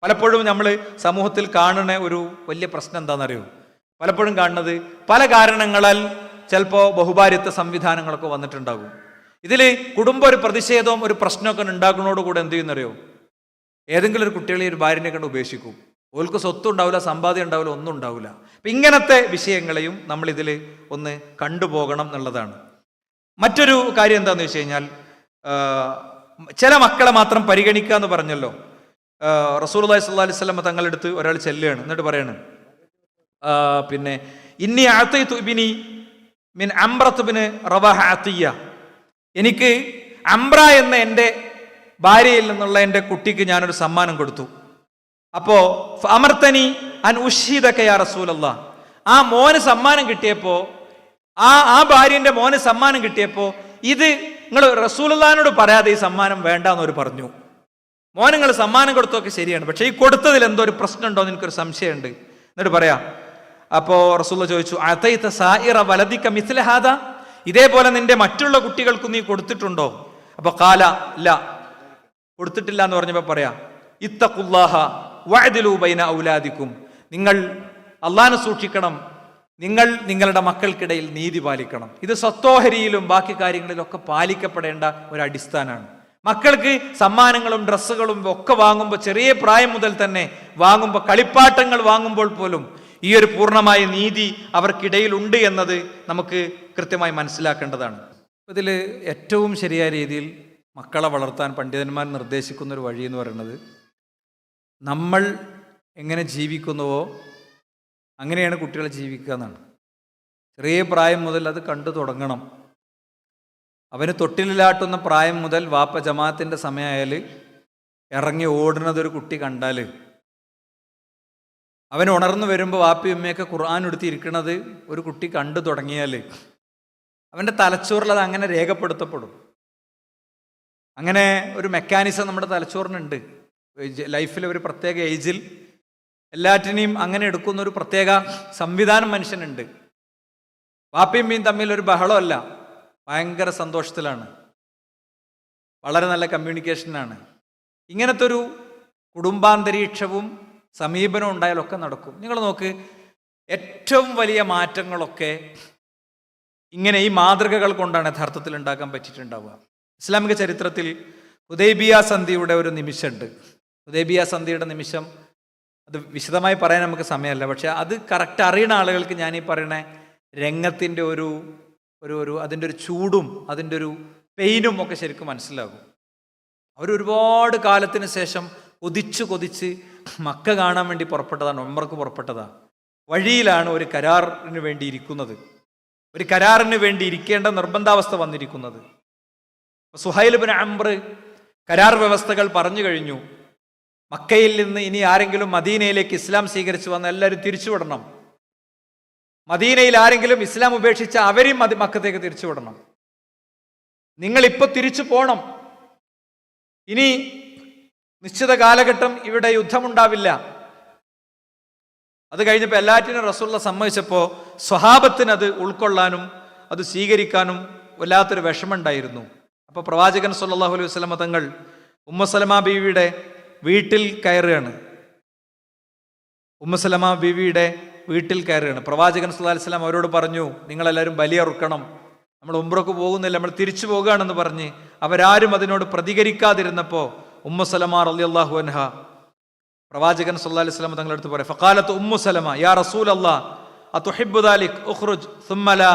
പലപ്പോഴും നമ്മൾ സമൂഹത്തിൽ കാണുന്ന ഒരു വലിയ പ്രശ്നം എന്താണെന്നറിയോ? പലപ്പോഴും കാണുന്നത് പല കാരണങ്ങളാൽ ചിലപ്പോൾ ബഹുഭാര്യത്വ സംവിധാനങ്ങളൊക്കെ വന്നിട്ടുണ്ടാകും. ഇതിൽ കുടുംബം ഒരു പ്രതിഷേധവും ഒരു പ്രശ്നമൊക്കെ ഉണ്ടാക്കുന്നതോടുകൂടെ എന്ത് ചെയ്യുന്നറിയോ? ഏതെങ്കിലും ഒരു കുട്ടികളെ ഒരു ഭാര്യനെ കണ്ട് ഉപേക്ഷിക്കും. ഓൾക്ക് സ്വത്തും ഉണ്ടാവില്ല, സമ്പാദ്യം ഉണ്ടാവില്ല, ഒന്നും ഉണ്ടാവില്ല. അപ്പം ഇങ്ങനത്തെ വിഷയങ്ങളെയും നമ്മൾ ഇതിൽ ഒന്ന് കണ്ടുപോകണം എന്നുള്ളതാണ്. മറ്റൊരു കാര്യം എന്താണെന്ന് വെച്ച് കഴിഞ്ഞാൽ, ചില മക്കളെ മാത്രം പരിഗണിക്കുക എന്ന് പറഞ്ഞല്ലോ. റസൂലുള്ളാഹി സ്വല്ലല്ലാഹു അലൈഹി വസല്ലം തങ്ങളെടുത്ത് ഒരാൾ ചെല്ലുകയാണ്, എന്നിട്ട് പറയാണ്, പിന്നെ ഇന്നി അഅതൈതു ഇബ്നി മിൻ അംറത്ത് ബിൻ റവാഹ അതിയ, എനിക്ക് അംറ എന്ന എൻ്റെ ഭാര്യയിൽ നിന്നുള്ള എൻ്റെ കുട്ടിക്ക് ഞാനൊരു സമ്മാനം കൊടുത്തു. അപ്പോ അമർത്തനി അൻ ഉഷ്ഹിദക യാ റസൂലല്ലാഹ്, ആ മോന് സമ്മാനം കിട്ടിയപ്പോ, ആ ഭാര്യന്റെ മോന് സമ്മാനം കിട്ടിയപ്പോ ഇത് നിങ്ങൾ റസൂലുള്ളാഹിനോട് പറയാതെ ഈ സമ്മാനം വേണ്ടെന്ന് അവർ പറഞ്ഞു. മോൻ നിങ്ങൾ സമ്മാനം കൊടുത്തൊക്കെ ശരിയാണ്, പക്ഷെ ഈ കൊടുത്തതിൽ എന്തോ ഒരു പ്രശ്നം ഉണ്ടോ എന്ന് എനിക്കൊരു സംശയമുണ്ട്. എന്നിട്ട് പറയാം. അപ്പോ റസൂലുള്ള ചോദിച്ചു, അതൈത സായിറ വലദിക മിസ്ല ഹാദാ, ഇതേപോലെ നിന്റെ മറ്റുള്ള കുട്ടികൾക്ക് നീ കൊടുത്തിട്ടുണ്ടോ? അപ്പൊ ഖാല ഇല്ല, കൊടുത്തിട്ടില്ല എന്ന് പറഞ്ഞപ്പോ പറയാ, ഇത്തഖുല്ലാഹ വഅദിലു ബൈന ഔലാദിക്കും, നിങ്ങൾ അള്ളാഹനെ സൂക്ഷിക്കണം, നിങ്ങൾ നിങ്ങളുടെ മക്കൾക്കിടയിൽ നീതി പാലിക്കണം. ഇത് സ്വത്തോഹരിയിലും ബാക്കി കാര്യങ്ങളിലൊക്കെ പാലിക്കപ്പെടേണ്ട ഒരു അടിസ്ഥാനമാണ്. മക്കൾക്ക് സമ്മാനങ്ങളും ഡ്രസ്സുകളും ഒക്കെ വാങ്ങുമ്പോൾ, ചെറിയ പ്രായം മുതൽ തന്നെ വാങ്ങുമ്പോൾ, കളിപ്പാട്ടങ്ങൾ വാങ്ങുമ്പോൾ പോലും ഈ ഒരു പൂർണ്ണമായ നീതി അവർക്കിടയിൽ ഉണ്ട് എന്നത് നമുക്ക് കൃത്യമായി മനസ്സിലാക്കേണ്ടതാണ്. ഇതിൽ ഏറ്റവും ശരിയായ രീതിയിൽ മക്കളെ വളർത്താൻ പണ്ഡിതന്മാർ നിർദ്ദേശിക്കുന്ന ഒരു വഴി എന്ന് പറയുന്നത്, നമ്മൾ എങ്ങനെ ജീവിക്കുന്നുവോ അങ്ങനെയാണ് കുട്ടികളെ ജീവിക്കുക എന്നാണ്. ചെറിയ പ്രായം മുതൽ അത് കണ്ടു തുടങ്ങണം. അവന് തൊട്ടിലാട്ടുന്ന പ്രായം മുതൽ വാപ്പ ജമാഅത്തിൻ്റെ സമയമായാൽ ഇറങ്ങി ഓടുന്നത് ഒരു കുട്ടി കണ്ടാൽ, അവൻ ഉണർന്നു വരുമ്പോൾ വാപ്പയും ഉമ്മയൊക്കെ ഖുർആൻ എടുത്തിരിക്കുന്നത് ഒരു കുട്ടി കണ്ടു തുടങ്ങിയാൽ അവൻ്റെ തലച്ചോറിൽ അത് അങ്ങനെ രേഖപ്പെടുത്തപ്പെടും. അങ്ങനെ ഒരു മെക്കാനിസം നമ്മുടെ തലച്ചോറിനുണ്ട്. ലൈഫിൽ ഒരു പ്രത്യേക ഏജിൽ എല്ലാറ്റിനെയും അങ്ങനെ എടുക്കുന്ന ഒരു പ്രത്യേക സംവിധാനം മനുഷ്യനുണ്ട്. വാപ്പയും ഉമ്മയും തമ്മിൽ ഒരു ബഹളമല്ല, ഭയങ്കര സന്തോഷത്തിലാണ്, വളരെ നല്ല കമ്മ്യൂണിക്കേഷനാണ്. ഇങ്ങനത്തെ ഒരു കുടുംബാന്തരീക്ഷവും സമീപനവും ഉണ്ടായാലൊക്കെ നടക്കും. നിങ്ങൾ നോക്ക്, ഏറ്റവും വലിയ മാറ്റങ്ങളൊക്കെ ഇങ്ങനെ ഈ മാതൃകകൾ കൊണ്ടാണ് യഥാർത്ഥത്തിൽ ഉണ്ടാക്കാൻ പറ്റിയിട്ടുണ്ടാവുക. ഇസ്ലാമിക ചരിത്രത്തിൽ ഹുദൈബിയ സന്ധിയുടെ ഒരു നിമിഷമുണ്ട്. ഹുദൈബിയ സന്ധിയുടെ നിമിഷം അത് വിശദമായി പറയാൻ നമുക്ക് സമയമല്ല, പക്ഷെ അത് കറക്റ്റ് അറിയുന്ന ആളുകൾക്ക് ഞാൻ ഈ പറയുന്ന രംഗത്തിൻ്റെ ഒരു അതിൻ്റെ ഒരു ചൂടും അതിൻ്റെ ഒരു പെയിനും ഒക്കെ ശരിക്കും മനസ്സിലാകും. അവരൊരുപാട് കാലത്തിന് ശേഷം കൊതിച്ച് മക്ക കാണാൻ വേണ്ടി പുറപ്പെട്ടതാണ്, ഉംറക്ക് പുറപ്പെട്ടതാണ്. വഴിയിലാണ് ഒരു കരാറിന് വേണ്ടി ഇരിക്കുന്നത്, ഒരു കരാറിന് വേണ്ടി ഇരിക്കേണ്ട നിർബന്ധാവസ്ഥ വന്നിരിക്കുന്നത്. സുഹൈൽ ഇബ്നു അംർ കരാർ വ്യവസ്ഥകൾ പറഞ്ഞു കഴിഞ്ഞു. മക്കയിൽ നിന്ന് ഇനി ആരെങ്കിലും മദീനയിലേക്ക് ഇസ്ലാം സ്വീകരിച്ചു വന്ന എല്ലാവരും തിരിച്ചുവിടണം. മദീനയിൽ ആരെങ്കിലും ഇസ്ലാം ഉപേക്ഷിച്ച അവരെയും മക്കത്തേക്ക് തിരിച്ചുവിടണം. നിങ്ങളിപ്പോൾ തിരിച്ചു പോണം. ഇനി നിശ്ചിത കാലഘട്ടം ഇവിടെ യുദ്ധമുണ്ടാവില്ല. അത് കഴിഞ്ഞപ്പോൾ എല്ലാറ്റിനും റസൂലുള്ള സമ്മതിച്ചപ്പോൾ സ്വഹാബത്തിന് അത് ഉൾക്കൊള്ളാനും അത് സ്വീകരിക്കാനും വല്ലാത്തൊരു വിഷമമുണ്ടായിരുന്നു. അപ്പോൾ പ്രവാചകൻ സല്ലല്ലാഹു അലൈഹി വസല്ലം തങ്ങൾ ഉമ്മു സലമ ബീവിയുടെ വീട്ടിൽ കയറുകയാണ്. ഉമ്മു സലമ ബീവിയുടെ വീട്ടിൽ കയറുകയാണ്. പ്രവാചകൻ സല്ലല്ലാഹു അലൈഹി വസല്ലം അവരോട് പറഞ്ഞു, നിങ്ങളെല്ലാവരും ബലിയറുക്കണം, നമ്മൾ ഉംറക്ക് പോകുന്നില്ല, നമ്മൾ തിരിച്ചു പോകുകയാണെന്ന് പറഞ്ഞ് അവരാരും അതിനോട് പ്രതികരിക്കാതിരുന്നപ്പോൾ ഉമ്മു സലമ റളിയല്ലാഹു അൻഹ പ്രവാചകൻ സല്ലല്ലാഹു അലൈഹി വസല്ലം തങ്ങളുടെ അടുത്ത് പറയും, ഫഖാലത്ത് ഉമ്മു സലമ യാ റസൂലല്ലാഹ് അതുഹിബ്ബു ദാലിക് ഉഖ്റുജ് സുമ്മ ലാ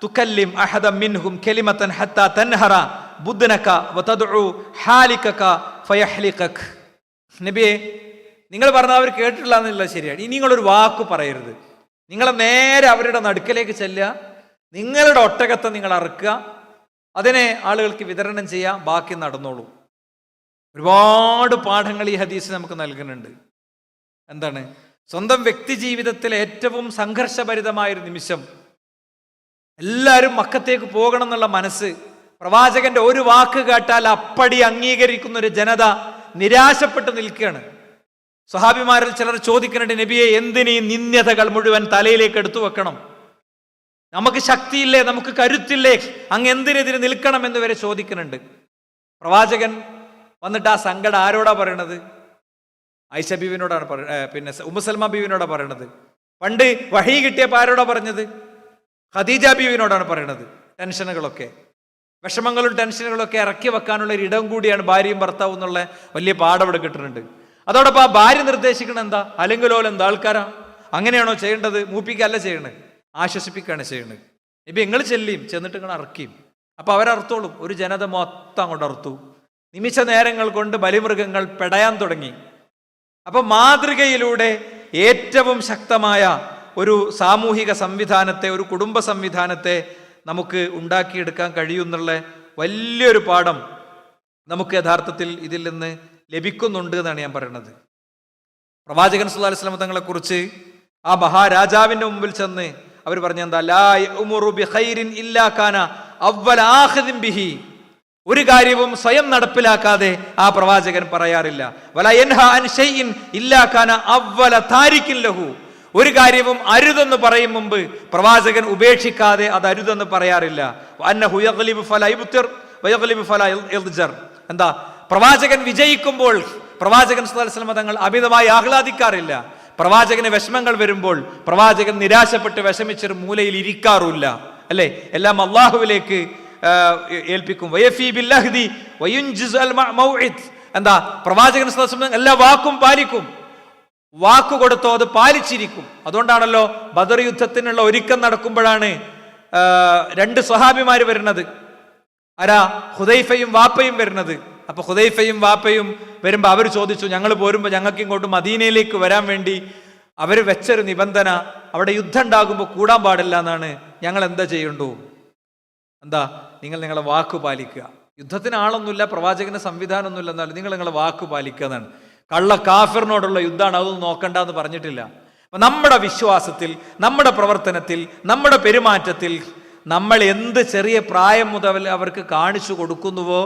തുകല്ലിം അഹദൻ മിൻഹും കലിമതൻ ഹത്താ തൻഹറ ബുദ്നക വതദ്ഉ ഹാലികക ഫയഹ്ലികക. നബിയെ, നിങ്ങൾ പറഞ്ഞാൽ അവർ കേട്ടിട്ടില്ല എന്നുള്ളത് ശരിയാണ്. ഇനി നിങ്ങളൊരു വാക്ക് പറയരുത്. നിങ്ങൾ നേരെ അവരുടെ നടുക്കലേക്ക് ചെല്ലുക, നിങ്ങളുടെ ഒട്ടകത്തെ നിങ്ങൾ അറുക്കുക, അതിനെ ആളുകൾക്ക് വിതരണം ചെയ്യുക, ബാക്കി നടന്നോളൂ. ഒരുപാട് പാഠങ്ങൾ ഈ ഹദീസ് നമുക്ക് നൽകുന്നുണ്ട്. എന്താണ്? സ്വന്തം വ്യക്തി ജീവിതത്തിലെ ഏറ്റവും സംഘർഷഭരിതമായൊരു നിമിഷം, എല്ലാവരും മക്കത്തേക്ക് പോകണം എന്നുള്ള മനസ്സ്, പ്രവാചകന്റെ ഒരു വാക്ക് കേട്ടാൽ അപ്പടി അംഗീകരിക്കുന്ന ഒരു ജനത നിരാശപ്പെട്ട് നിൽക്കുകയാണ്. സ്വഹാബിമാരിൽ ചിലർ ചോദിക്കുന്നുണ്ട്, നബിയെ എന്തിനീ നിന്ദ്യതകൾ മുഴുവൻ തലയിലേക്ക് എടുത്തു വെക്കണം? നമുക്ക് ശക്തിയില്ലേ, നമുക്ക് കരുത്തില്ലേ, അങ്ങ് എന്തിനെതിരെ നിൽക്കണം എന്ന് വരെ ചോദിക്കുന്നുണ്ട്. പ്രവാചകൻ വന്നിട്ട് ആ സങ്കടം ആരോടാ പറയണത്? ആയിഷ ബീവിനോടാണ് പിന്നെ ഉമ്മു സൽമ ബീവിനോടാ പറയണത്. പണ്ട് വഹി കിട്ടിയപ്പോൾ ആരോടാ പറഞ്ഞത്? ഖദീജ ബീവിനോടാണ് പറയണത്. ടെൻഷനുകളൊക്കെ, വിഷമങ്ങളും ടെൻഷനുകളൊക്കെ ഇറക്കി വെക്കാനുള്ള ഒരു ഇടം കൂടിയാണ് ഭാര്യയും ഭർത്താവും എന്നുള്ള വലിയ പാഠം ഇവിടെ കിട്ടുന്നുണ്ട്. അതോടൊപ്പം ആ ഭാര്യ നിർദ്ദേശിക്കണം എന്താ? അല്ലെങ്കിലോലും എന്താ ആൾക്കാരാ അങ്ങനെയാണോ ചെയ്യേണ്ടത്? മൂപ്പിക്കല്ല ചെയ്യണത്, ആശ്വസിപ്പിക്കുകയാണ് ചെയ്യണത്. ഇപ്പം നിങ്ങൾ ചെന്നിട്ട് നിങ്ങൾ അറക്കിയും. അപ്പൊ അവരർത്തോളും. ഒരു ജനത മൊത്തം അങ്ങോട്ട് അറുത്തു. നിമിഷ നേരങ്ങൾ കൊണ്ട് ബലിമൃഗങ്ങൾ പെടയാൻ തുടങ്ങി. അപ്പൊ മാതൃകയിലൂടെ ഏറ്റവും ശക്തമായ ഒരു സാമൂഹിക സംവിധാനത്തെ, ഒരു കുടുംബ സംവിധാനത്തെ നമുക്ക് ഉണ്ടാക്കിയെടുക്കാൻ കഴിയുന്നുള്ള വലിയൊരു പാഠം നമുക്ക് യഥാർത്ഥത്തിൽ ഇതിൽ നിന്ന് ലഭിക്കുന്നുണ്ട് എന്നാണ് ഞാൻ പറയുന്നത്. പ്രവാചകൻ സല്ലല്ലാഹു അലൈഹി വസല്ലം തങ്ങളെ കുറിച്ച് ആ മഹാരാജാവിന്റെ മുമ്പിൽ ചെന്ന് അവർ പറഞ്ഞ എന്താ? ലാ യഉമുറു ബിഖൈരിൻ ഇല്ലാ കാന അവ്വല ആഖിദിൻ ബിഹി. ഒരു കാര്യവും സ്വയം നടപ്പിലാക്കാതെ ആ പ്രവാചകൻ പറയാറില്ല. വലാ യൻഹാ അൻ ഷൈഇൻ ഇല്ലാ കാന അവ്വല താരികിൻ ലഹു. ഒരു കാര്യവും അരുതെന്ന് പറയും മുമ്പ് പ്രവാചകൻ ഉപേക്ഷിക്കാതെ അത് അരുതെന്ന് പറയാറില്ല. അന്നഹു യഗ്ലിബു ഫലാ യുബ്തിർ വയഗ്ലിബു ഫലാ യദ്ജർ. എന്താ? പ്രവാചകൻ വിജയിക്കുമ്പോൾ പ്രവാചകൻ സല്ലല്ലാഹു അലൈഹി വസല്ലം തങ്ങൾ അമിതമായി ആഹ്ലാദിക്കാറില്ല. പ്രവാചകന് വിഷമങ്ങൾ വരുമ്പോൾ പ്രവാചകൻ നിരാശപ്പെട്ട് വിഷമിച്ചൊരു മൂലയിൽ ഇരിക്കാറില്ല. അല്ലെ? എല്ലാം അള്ളാഹുവിലേക്ക് ഏൽപ്പിക്കും. വയഫീ ബില്ലഹ്ദി വയുൻജിസ് അൽ മൗഇദ്. എന്താ? പ്രവാചകൻ സല്ലല്ലാഹു അലൈഹി വസല്ലം എല്ലാ വാക്കും പാലിക്കും. വാക്കു കൊടുത്തോ അത് പാലിച്ചിരിക്കും. അതുകൊണ്ടാണല്ലോ ബദർ യുദ്ധത്തിനുള്ള ഒരുക്കം നടക്കുമ്പോഴാണ് രണ്ട് സ്വഹാബിമാര് വരുന്നത്. ആരാ? ഹുദൈഫയും വാപ്പയും വരുന്നത്. അപ്പൊ ഹുദൈഫയും വാപ്പയും വരുമ്പോ അവർ ചോദിച്ചു, ഞങ്ങൾ പോരുമ്പോ ഞങ്ങൾക്ക് ഇങ്ങോട്ട് മദീനയിലേക്ക് വരാൻ വേണ്ടി അവർ വെച്ചൊരു നിബന്ധന, അവിടെ യുദ്ധം ഉണ്ടാകുമ്പോൾ കൂടാൻ പാടില്ല എന്നാണ്. ഞങ്ങൾ എന്താ ചെയ്യണ്ടു? എന്താ? നിങ്ങൾ നിങ്ങളെ വാക്ക് പാലിക്കുക. യുദ്ധത്തിന് ആളൊന്നുമില്ല, പ്രവാചകന്റെ സംവിധാനമൊന്നുമില്ല, എന്നാലും നിങ്ങൾ നിങ്ങളെ വാക്ക് പാലിക്കുക എന്നാണ്. കള്ള കാഫിറിനോടുള്ള യുദ്ധമാണ്, അതൊന്നും നോക്കണ്ട എന്ന് പറഞ്ഞിട്ടില്ല. അപ്പൊ നമ്മുടെ വിശ്വാസത്തിൽ, നമ്മുടെ പ്രവർത്തനത്തിൽ, നമ്മുടെ പെരുമാറ്റത്തിൽ നമ്മൾ എന്ത് ചെറിയ പ്രായം മുതൽ അവർക്ക് കാണിച്ചു കൊടുക്കുന്നുവോ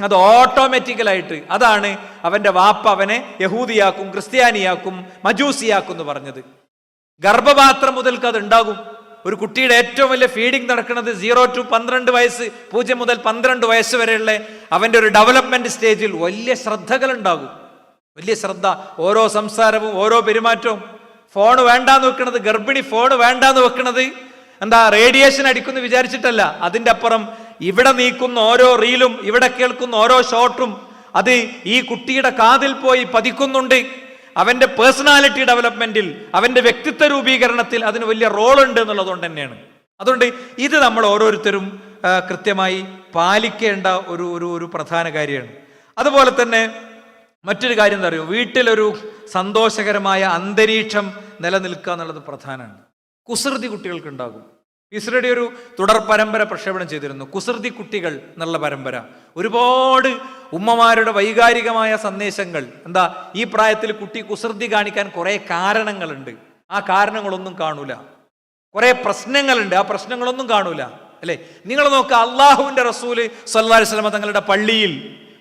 അത് ഓട്ടോമാറ്റിക്കലായിട്ട്, അതാണ് അവന്റെ വാപ്പ അവനെ യഹൂദിയാക്കും, ക്രിസ്ത്യാനിയാക്കും, മജൂസിയാക്കും എന്ന് പറഞ്ഞത്. ഗർഭപാത്രം മുതൽക്ക് അത് ഉണ്ടാകും. ഒരു കുട്ടിയുടെ ഏറ്റവും വലിയ ഫീഡിങ് നടക്കുന്നത് 0 to 12 വയസ്സ്, 0 മുതൽ 12 വയസ്സ് വരെയുള്ള അവന്റെ ഒരു ഡെവലപ്മെന്റ് സ്റ്റേജിൽ വലിയ ശ്രദ്ധകൾ ഉണ്ടാകും. വലിയ ശ്രദ്ധ, ഓരോ സംസാരവും, ഓരോ പെരുമാറ്റവും. ഫോൺ വേണ്ടാന്ന് വെക്കണത്, ഗർഭിണി ഫോൺ വേണ്ടാന്ന് വെക്കണത് എന്താ? റേഡിയേഷൻ അടിക്കുന്നു വിചാരിച്ചിട്ടല്ല. അതിൻ്റെ അപ്പുറം ഇവിടെ നീക്കുന്ന ഓരോ റീലും, ഇവിടെ കേൾക്കുന്ന ഓരോ ഷോട്ടും അത് ഈ കുട്ടിയുടെ കാതിൽ പോയി പതിക്കുന്നുണ്ട്. അവന്റെ പേഴ്സണാലിറ്റി ഡെവലപ്മെന്റിൽ, അവന്റെ വ്യക്തിത്വ രൂപീകരണത്തിൽ അതിന് വലിയ റോളുണ്ട് എന്നുള്ളതുകൊണ്ട് തന്നെയാണ്. അതുകൊണ്ട് ഇത് നമ്മൾ ഓരോരുത്തരും കൃത്യമായി പാലിക്കേണ്ട ഒരു പ്രധാന കാര്യമാണ്. അതുപോലെ തന്നെ മറ്റൊരു കാര്യം എന്താ അറിയോ? വീട്ടിലൊരു സന്തോഷകരമായ അന്തരീക്ഷം നിലനിൽക്കുക എന്നുള്ളത് പ്രധാനമാണ്. കുസൃതി കുട്ടികൾക്ക് ഉണ്ടാകും. ഈശ്വരയുടെ ഒരു തുടർ പരമ്പര പ്രക്ഷേപണം ചെയ്തിരുന്നു, കുസൃതി കുട്ടികൾ എന്നുള്ള പരമ്പര. ഒരുപാട് ഉമ്മമാരുടെ വൈകാരികമായ സന്ദേശങ്ങൾ. എന്താ, ഈ പ്രായത്തിൽ കുട്ടി കുസൃതി കാണിക്കാൻ കുറേ കാരണങ്ങളുണ്ട്, ആ കാരണങ്ങളൊന്നും കാണൂല. കുറേ പ്രശ്നങ്ങളുണ്ട്, ആ പ്രശ്നങ്ങളൊന്നും കാണൂല. അല്ലേ, നിങ്ങൾ നോക്കുക, അള്ളാഹുവിന്റെ റസൂല് സല്ലല്ലാഹു അലൈഹി വസല്ലം തങ്ങളുടെ പള്ളിയിൽ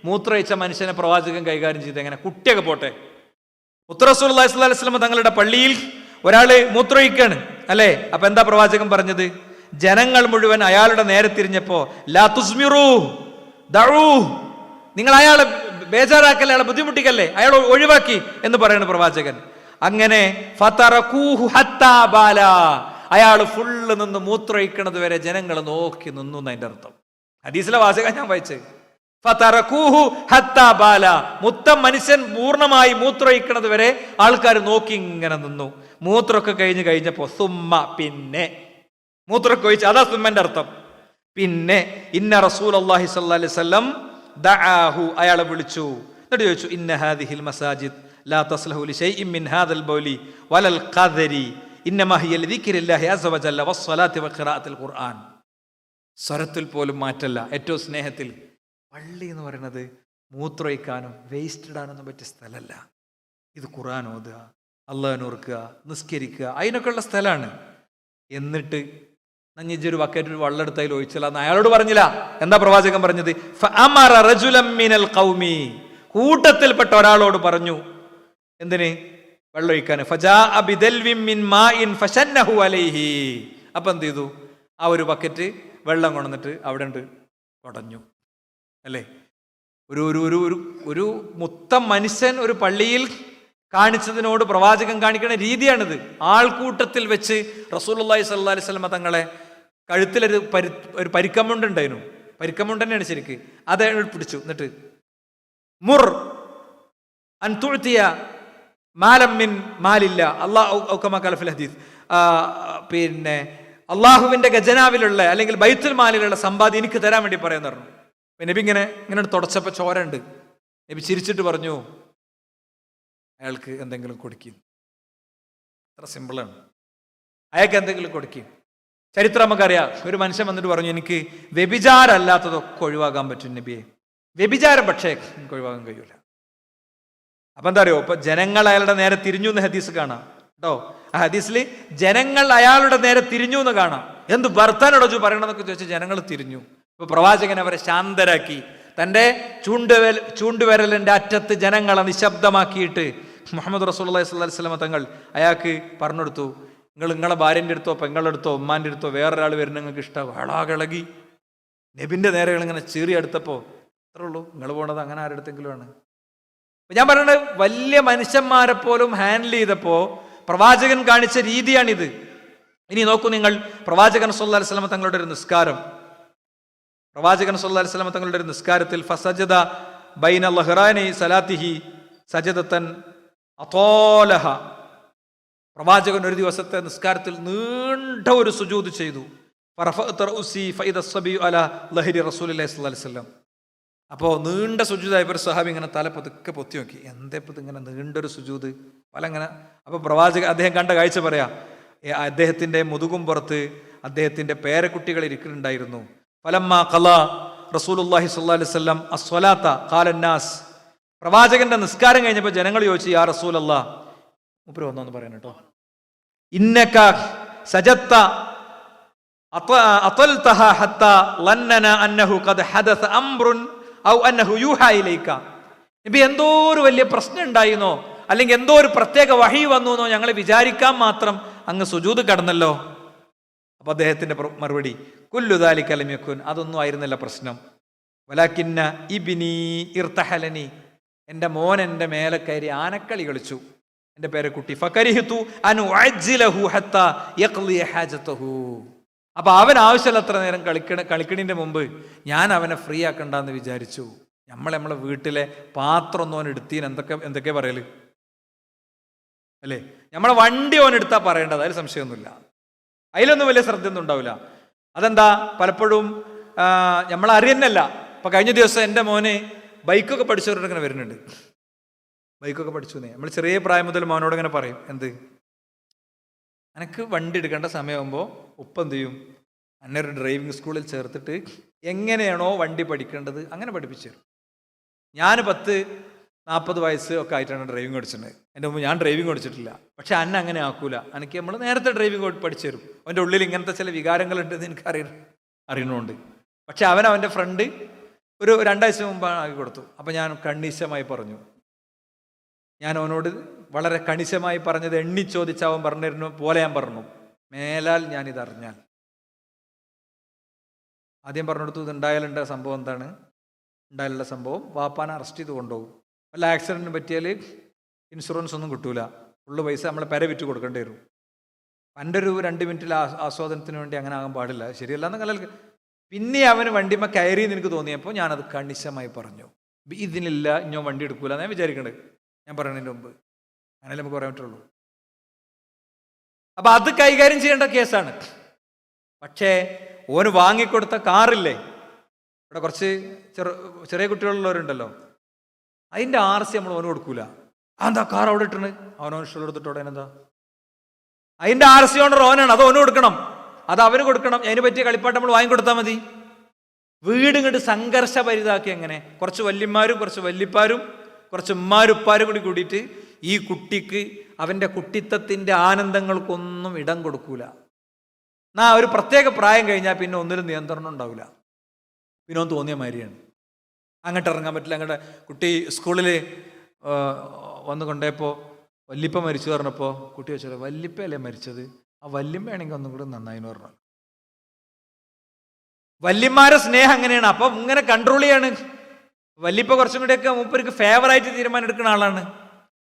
മൂത്രയിച്ച മനുഷ്യനെ പ്രവാചകൻ കൈകാര്യം ചെയ്ത് എങ്ങനെ? കുട്ടിയൊക്കെ പോട്ടെ, റസൂലുള്ളാഹി സ്വല്ലല്ലാഹു അലൈഹി വസല്ലം തങ്ങളുടെ പള്ളിയിൽ ഒരാള് മൂത്രയിക്കാണ്, അല്ലേ? അപ്പൊ എന്താ പ്രവാചകൻ പറഞ്ഞത്? ജനങ്ങൾ മുഴുവൻ അയാളുടെ നേരെ തിരിഞ്ഞപ്പോ ലാ തുസ്മിറൂ ദഊ, നിങ്ങൾ അയാളെ ബേജാറാക്കല്ലേ, അയാളെ ബുദ്ധിമുട്ടിക്കല്ലേ, അയാൾ ഒഴിവാക്കി എന്ന് പറയുന്ന പ്രവാചകൻ. അങ്ങനെ ഫതറകൂഹു ഹത്താ ബാല, അയാൾ ഫുള്ള് നിന്ന് മൂത്രയിക്കണത് വരെ ജനങ്ങൾ നോക്കി നിന്നു എന്നതിന്റെ അർത്ഥം. ഹദീസിലെ വാചകം ഞാൻ വായിച്ചത്. ഫതറകൂഹു ഹത്താ ബാല, മുത്തം മനുഷ്യൻ പൂർണ്ണമായി മൂത്രയിക്കണത് വരെ ആൾക്കാർ നോക്കി ഇങ്ങനെ നിന്നു. മൂത്രമൊക്കെ കഴിഞ്ഞപ്പോ സുമ്മ, പിന്നെ മൂത്രമൊക്കെ ഒഴിച്ച്, അതാ സുമ്മന്റെ അർത്ഥം. പിന്നെ ഇന്ന റസൂലുള്ളാഹി സ്വല്ലല്ലാഹി അലൈഹി വസല്ലം ദഅാഹു, അയാളെ വിളിച്ചു. എന്നിട്ട് ചോദിച്ചു, ഇന്ന ഹാദിഹിൽ മസാജിദ് ലാ തസ്ലഹു ലിശൈഇൻ മിൻ ഹാദൽ ബൗലി വലൽ ഖദരി ഇന്നമാ ഹിയ ലിദിക്രില്ലാഹി അസ്സ വജല്ല വസ്സലാത്തി വഖിറാഅത്തിൽ ഖുർആൻ. സ്വരത്തിൽ പോലും മാറ്റല്ല. ഏറ്റവും സ്നേഹത്തിൽ, പള്ളി എന്ന് പറയുന്നത് മൂത്രമൊഴിക്കാനും വേസ്റ്റ് ഇടാനൊന്നും പറ്റിയ സ്ഥലമല്ല. ഇത് ഖുർആൻ ഓതുക, അള്ളാഹുവിനെ ഓർക്കുക, നിസ്കരിക്കുക, അതിനൊക്കെ ഉള്ള സ്ഥലമാണ്. എന്നിട്ട് നഞ്ഞിജൊരു ബക്കറ്റ് ഒരു വെള്ളം എടുത്ത് അതിൽ ഒഴിച്ചില്ല എന്ന് അയാളോട് പറഞ്ഞില്ല. എന്താ പ്രവാചകൻ പറഞ്ഞത്? ഫഅമറ റജുലൻ മിനൽ ഖൗമി, കൂട്ടത്തിൽപ്പെട്ട ഒരാളോട് പറഞ്ഞു. എന്തിന്? വെള്ളം ഒഴിക്കാൻ. ഫജാഅ ബിദൽവിൻ മിൻ മാഇൻ ഫശന്നഹു അലൈഹി, അപ്പൊ എന്ത് ചെയ്തു? ആ ഒരു ബക്കറ്റ് വെള്ളം കൊണ്ടുവന്നിട്ട് അവിടെ ഉണ്ട് കുടഞ്ഞു. അല്ലേ, ഒരു ഒരു ഒരു ഒരു ഒരു മുത്തം മനുഷ്യൻ ഒരു പള്ളിയിൽ കാണിച്ചതിനോട് പ്രവാചകൻ കാണിക്കുന്ന രീതിയാണിത്. ആൾക്കൂട്ടത്തിൽ വെച്ച് റസൂലുള്ളാഹി സ്വല്ലല്ലാഹി അലൈഹി വസല്ലം തങ്ങളെ കഴുത്തിലൊരു ഒരു പരിക്കമുണ്ടുണ്ടായിരുന്നു, പരിക്കമുണ്ട് തന്നെയാണ് ശരിക്ക്, അത് പിടിച്ചു. എന്നിട്ട് മുർ അൻ തുഅ്തിയ മാലം മിൻ മാലില്ല അല്ലാഹു കമാ ഖാല ഫിൽ ഹദീസ്, പിന്നെ അള്ളാഹുവിന്റെ ഖജനാവിലുള്ള അല്ലെങ്കിൽ ബൈത്തുൽ മാലിലുള്ള സമ്പാദ്യം എനിക്ക് തരാൻ വേണ്ടി പറയാന്ന് പറഞ്ഞു. നബി ഇങ്ങനെ തുടച്ചപ്പോൾ ചോര ഉണ്ട്. നബി ചിരിച്ചിട്ട് പറഞ്ഞു, അയാൾക്ക് എന്തെങ്കിലും കൊടുക്കും. അത്ര സിമ്പിളാണ്. അയാൾക്ക് എന്തെങ്കിലും കൊടുക്കും. ചരിത്രം നമുക്കറിയാം. ഒരു മനുഷ്യൻ വന്നിട്ട് പറഞ്ഞു, എനിക്ക് വ്യഭിചാരം അല്ലാത്തതൊക്കെ ഒഴിവാക്കാൻ പറ്റും നബിയെ, വ്യഭിചാരം പക്ഷേ എനിക്ക് ഒഴിവാക്കാൻ കഴിയൂല. അപ്പൊ എന്താ അറിയോ, ഇപ്പൊ ജനങ്ങൾ അയാളുടെ നേരെ തിരിഞ്ഞു എന്ന് ഹദീസ് കാണാം കേട്ടോ. ആ ഹദീസിൽ ജനങ്ങൾ അയാളുടെ നേരെ തിരിഞ്ഞു എന്ന് കാണാം. എന്ത് ഭർത്താനോട് പറയണമെന്നൊക്കെ ചോദിച്ചാൽ ജനങ്ങൾ തിരിഞ്ഞു. ഇപ്പൊ പ്രവാചകൻ അവരെ ശാന്തരാക്കി. തൻ്റെ ചൂണ്ടുവിരലിന്റെ അറ്റത്ത് ജനങ്ങളെ നിശബ്ദമാക്കിയിട്ട് മുഹമ്മദ് റസൂലുള്ളാഹി സ്വല്ലല്ലാഹി അലൈഹി വസല്ലം തങ്ങൾ അയാൾക്ക് പറഞ്ഞെടുത്തു, നിങ്ങളെ ഭാര്യൻ്റെ അടുത്തോ പെങ്ങളുടെ അടുത്തോ ഉമ്മാൻ്റെ അടുത്തോ വേറൊരാൾ വരുന്ന നിങ്ങൾക്ക് ഇഷ്ടം. വളാകിളകി നബിൻ്റെ നേരെ ഇങ്ങനെ ചീറി അടുത്തപ്പോൾ അത്രേ ഉള്ളൂ, നിങ്ങൾ പോണത് അങ്ങനെ ആരുടെടുത്തെങ്കിലും ആണ്. ഞാൻ പറയുന്നത്, വലിയ മനുഷ്യന്മാരെ പോലും ഹാൻഡിൽ ചെയ്തപ്പോൾ പ്രവാചകൻ കാണിച്ച രീതിയാണിത്. ഇനി നോക്കൂ നിങ്ങൾ, പ്രവാചകൻ സ്വല്ലല്ലാഹി അലൈഹി വസല്ലം തങ്ങളുടെ ഒരു നിസ്കാരം, പ്രവാചകൻ സ്വല്ലല്ലാഹി അലൈഹി വസല്ലം തങ്ങളുടെ ഒരു നിസ്കാരത്തിൽ ഫസജദ ബൈന ലഹ്റാനി സലാത്തിഹി സജദതൻ അതാലഹ, പ്രവാചകൻ ഒരു ദിവസത്തെ നിസ്കാരത്തിൽ നീണ്ട ഒരു സുജൂദ് ചെയ്തു. ഫറഫഅതു റഅസി ഫഇദ അസ്സബിയു അലാ ലഹരി റസൂലുള്ളാഹി സ്വല്ലല്ലാഹി അലൈഹി വസല്ലം. അപ്പോൾ നീണ്ട സുജൂദായപ്പോൾ സഹാബി ഇങ്ങനെ തല പതുക്കെ പൊത്തി നോക്കി, എന്തേപ്പത് ഇങ്ങനെ നീണ്ടൊരു സുജൂദ് പല ഇങ്ങനെ. അപ്പോൾ പ്രവാചകൻ അദ്ദേഹം കണ്ട കാഴ്ച പറയാ, അദ്ദേഹത്തിന്റെ മുതുകും പുറത്ത് അദ്ദേഹത്തിന്റെ പേരക്കുട്ടികൾ ഇരിക്കുന്നുണ്ടായിരുന്നു. ഫലമ്മാ ഖളാ റസൂലുള്ളാഹി സ്വല്ലല്ലാഹി അലൈഹി വസല്ലം അസ്സലാത്ത ഖാല അന്നാസ്, പ്രവാചകന്റെ നിസ്കാരം കഴിഞ്ഞപ്പോൾ ജനങ്ങൾ ചോദിച്ചു, യാ റസൂലല്ലാഹ്, മൂപ്പര് വന്നോന്ന് പറയണം കേട്ടോ, ഇന്നക സജദ്ത അതൽതഹ ഹത്താ ലന്നന അന്നഹു ഖദ് ഹദസ അംറുൻ ഔ അന്നഹു യൂഹാ ഇലൈക, നബി എന്തോ ഒരു വലിയ പ്രശ്നം ഉണ്ടായിരുന്നോ അല്ലെങ്കിൽ എന്തോ ഒരു പ്രത്യേക വഹി വന്നു എന്നോ ഞങ്ങൾ വിചാരിക്കാൻ മാത്രം അങ്ങ് സുജൂദ് കടന്നല്ലോ. അപ്പൊ അദ്ദേഹത്തിന്റെ മറുപടി, കുല്ലു ദാലിക ലം യകുൻ, അതൊന്നും ആയിരുന്നില്ല പ്രശ്നം. വലാകിന്ന ഇബ്നി ഇർതഹലനി, എൻ്റെ മോൻ എൻ്റെ മേലെ കയറി ആനക്കളി കളിച്ചു, എൻ്റെ പേരക്കുട്ടി. ഫകരിഹ്തു അൻ ഉഅജ്ജിലഹു ഹത്താ യഖ്ലി ഹാജതഹു, അപ്പൊ അവൻ ആവശ്യമില്ലത്ര നേരം കളിക്കണിന്റെ മുമ്പ് ഞാൻ അവനെ ഫ്രീ ആക്കണ്ടെന്ന് വിചാരിച്ചു. നമ്മളെ വീട്ടിലെ പാത്രം ഒന്നും അവൻ എടുത്തീന് എന്തൊക്കെ പറയല് അല്ലേ, നമ്മളെ വണ്ടി ഓൻ എടുത്താൽ പറയേണ്ടത്, അതിൽ സംശയമൊന്നുമില്ല, അതിലൊന്നും വലിയ ശ്രദ്ധയൊന്നും ഉണ്ടാവില്ല. അതെന്താ, പലപ്പോഴും നമ്മളറിയുന്നല്ല. ഇപ്പൊ കഴിഞ്ഞ ദിവസം എൻ്റെ മോന് ബൈക്കൊക്കെ പഠിച്ചവരോട് ഇങ്ങനെ വരുന്നുണ്ട്, ബൈക്കൊക്കെ പഠിച്ചു എന്നേ. നമ്മൾ ചെറിയ പ്രായം മുതൽ മോനോട് ഇങ്ങനെ പറയും, എന്ത്, എനിക്ക് വണ്ടി എടുക്കേണ്ട സമയമാകുമ്പോൾ ഉപ്പ എന്ത് ചെയ്യും, എന്നെ ഒരു ഡ്രൈവിംഗ് സ്കൂളിൽ ചേർത്തിട്ട് എങ്ങനെയാണോ വണ്ടി പഠിക്കേണ്ടത് അങ്ങനെ പഠിപ്പിച്ചു തരും. ഞാൻ 40 വയസ്സ് ഒക്കെ ആയിട്ടാണ് ഡ്രൈവിംഗ് പഠിച്ചിട്ടുണ്ട്. എൻ്റെ മുമ്പ് ഞാൻ ഡ്രൈവിംഗ് പഠിച്ചിട്ടില്ല. പക്ഷെ അന്നെ അങ്ങനെ ആക്കൂല. എനിക്ക് നമ്മൾ നേരത്തെ ഡ്രൈവിംഗ് പഠിച്ചു തരും. അവൻ്റെ ഉള്ളിൽ ഇങ്ങനത്തെ ചില വികാരങ്ങളുണ്ടെന്ന് എനിക്ക് അറിയണമുണ്ട്. പക്ഷെ അവൻ്റെ ഫ്രണ്ട് ഒരു 2 ആഴ്ച മുമ്പ് ആക്കി കൊടുത്തു. അപ്പം ഞാൻ കണിശമായി പറഞ്ഞു, ഞാൻ അവനോട് വളരെ കണിശമായി പറഞ്ഞത് ചോദിച്ച് അവൻ പറഞ്ഞിരുന്നു പോലെ ഞാൻ പറഞ്ഞു, മേലാൽ ഞാനിതറിഞ്ഞാൽ. ആദ്യം പറഞ്ഞെടുത്തു ഇതുണ്ടായാലുണ്ട സംഭവം എന്താണ്? ഉണ്ടായാലുള്ള സംഭവം വാപ്പാനെ അറസ്റ്റ് ചെയ്ത് കൊണ്ടുപോകും. വല്ല ആക്സിഡൻറ്റിന് പറ്റിയാൽ ഇൻഷുറൻസ് ഒന്നും കിട്ടൂല. ഫുള്ള് പൈസ നമ്മളെ പെര വിറ്റ് കൊടുക്കേണ്ടി വരും. എൻ്റെ ഒരു 2 മിനിറ്റിൽ ആസ്വാദനത്തിന് വേണ്ടി അങ്ങനെ ആകാൻ പാടില്ല, ശരിയല്ലാന്ന് കലൽ. പിന്നെ അവന് വണ്ടിമ്മ കയറിയെന്ന് എനിക്ക് തോന്നിയപ്പോൾ ഞാനത് കണിശമായി പറഞ്ഞു, ഇതിനില്ല ഞാൻ വണ്ടി എടുക്കൂല ഞാൻ വിചാരിക്കണ്ടത്. ഞാൻ പറയണതിൻ്റെ മുമ്പ് അങ്ങനെ നമുക്ക് പറയാൻ പറ്റുള്ളൂ. അപ്പം അത് കൈകാര്യം ചെയ്യേണ്ട കേസാണ്. പക്ഷേ ഓന് വാങ്ങിക്കൊടുത്ത കാറില്ലേ, ഇവിടെ കുറച്ച് ചെറിയ കുട്ടികളുള്ളവരുണ്ടല്ലോ, അതിൻ്റെ RC നമ്മൾ ഓന് കൊടുക്കൂല. അതെന്താ കാർ അവിടെ ഇട്ടാണ്, അവനോൻ ഇഷ്ടം എടുത്തിട്ടോടെ എന്താ? അതിൻ്റെ RC ഓണർ ഓനാണ്, അത് ഓന് കൊടുക്കണം, അത് അവന് കൊടുക്കണം. അതിന് പറ്റിയ കളിപ്പാട്ട് നമ്മൾ വാങ്ങിക്കൊടുത്താൽ മതി. വീട് ഇങ്ങോട്ട് സംഘർഷഭരിതാക്കി. എങ്ങനെ? കുറച്ച് വല്യന്മാരും കുറച്ച് വല്യപ്പാരും കുറച്ച് ഉമ്മാരും ഉപ്പാരും കൂടിയിട്ട് ഈ കുട്ടിക്ക് അവൻ്റെ കുട്ടിത്തത്തിൻ്റെ ആനന്ദങ്ങൾക്കൊന്നും ഇടം കൊടുക്കൂല. ഒരു പ്രത്യേക പ്രായം കഴിഞ്ഞാൽ പിന്നെ ഒന്നിലും നിയന്ത്രണം ഉണ്ടാവില്ല. പിന്നെ ഒന്ന് തോന്നിയ മാതിരിയാണ്. അങ്ങോട്ട് ഇറങ്ങാൻ പറ്റില്ല. അങ്ങോട്ട് കുട്ടി സ്കൂളിൽ വന്ന് കൊണ്ടുപോയപ്പോൾ വല്യപ്പ മരിച്ചു പറഞ്ഞപ്പോൾ കുട്ടി വെച്ചത് വല്യപ്പയല്ലേ മരിച്ചത്, ആ വല്യമ്മയാണെങ്കിൽ ഒന്നും കൂടെ നന്നായിന്ന് പറഞ്ഞു. വല്യന്മാരെ സ്നേഹം അങ്ങനെയാണ്. അപ്പം ഇങ്ങനെ കൺട്രോൾ ചെയ്യാണ്. വല്യപ്പ കുറച്ചും കൂടെയൊക്കെ മൂപ്പർക്ക് ഫേവറായിട്ട് തീരുമാനം എടുക്കുന്ന ആളാണ്.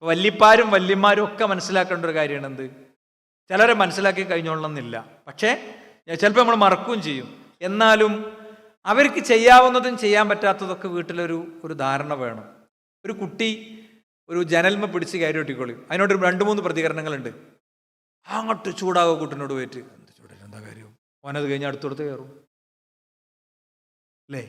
വല്യപ്പാരും വല്യന്മാരും ഒക്കെ മനസ്സിലാക്കേണ്ട ഒരു കാര്യമാണ് എന്ത്, ചിലരെ മനസ്സിലാക്കി കഴിഞ്ഞോളണമെന്നില്ല. പക്ഷേ ചിലപ്പോൾ നമ്മൾ മറക്കുകയും ചെയ്യും. എന്നാലും അവർക്ക് ചെയ്യാവുന്നതും ചെയ്യാൻ പറ്റാത്തതൊക്കെ വീട്ടിലൊരു ധാരണ വേണം. ഒരു കുട്ടി ഒരു ജനൽമ പിടിച്ച് കയറി ഒട്ടിക്കൊള്ളും. അതിനോട് 2-3 പ്രതികരണങ്ങളുണ്ട്. അങ്ങോട്ട് ചൂടാകുക കുട്ടിനോട് പോയിട്ട്, എന്ത് ചൂടായി എന്താ കാര്യം, ഓനത് കഴിഞ്ഞ് അടുത്തോടത്ത് കയറും അല്ലേ.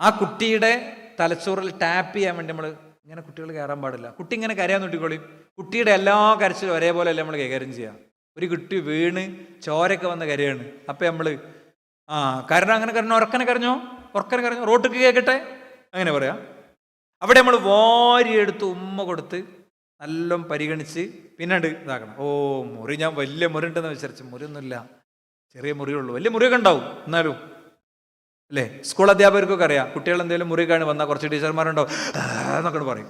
ആ കുട്ടിയുടെ തലച്ചോറിൽ ടാപ്പ് ചെയ്യാൻ വേണ്ടി നമ്മൾ ഇങ്ങനെ കുട്ടികൾ കയറാൻ പാടില്ല. കുട്ടി ഇങ്ങനെ കരയാൻ നോട്ടിക്കൊള്ളും. കുട്ടിയുടെ എല്ലാ കരച്ചിലും ഒരേപോലെ അല്ല നമ്മൾ കൈകാര്യം ചെയ്യാം. ഒരു കുട്ടി വീണ് ചോരൊക്കെ വന്ന കരയാണ്. അപ്പം നമ്മൾ കരണം അങ്ങനെ കരഞ്ഞോ, ഉറക്കനെ കരഞ്ഞോ റോട്ടിക്ക് കേൾക്കട്ടെ അങ്ങനെ പറയാം. അവിടെ നമ്മൾ വാരിയെടുത്ത് ഉമ്മ കൊടുത്ത് നല്ലോണം പരിഗണിച്ച് പിന്നീട് ഇതാക്കണം. മുറി ഞാൻ വലിയ മുറി ഉണ്ടെന്ന് വിചാരിച്ചു, മുറിയൊന്നുമില്ല, ചെറിയ മുറിയുള്ളൂ. വലിയ മുറിയൊക്കെ ഉണ്ടാവും എന്നാലും അല്ലേ. സ്കൂൾ അധ്യാപകർക്കൊക്കെ അറിയാം, കുട്ടികൾ എന്തെങ്കിലും മുറി കാണി വന്നാൽ കുറച്ച് ടീച്ചർമാരുണ്ടാവും എന്നൊക്കെ പറയും.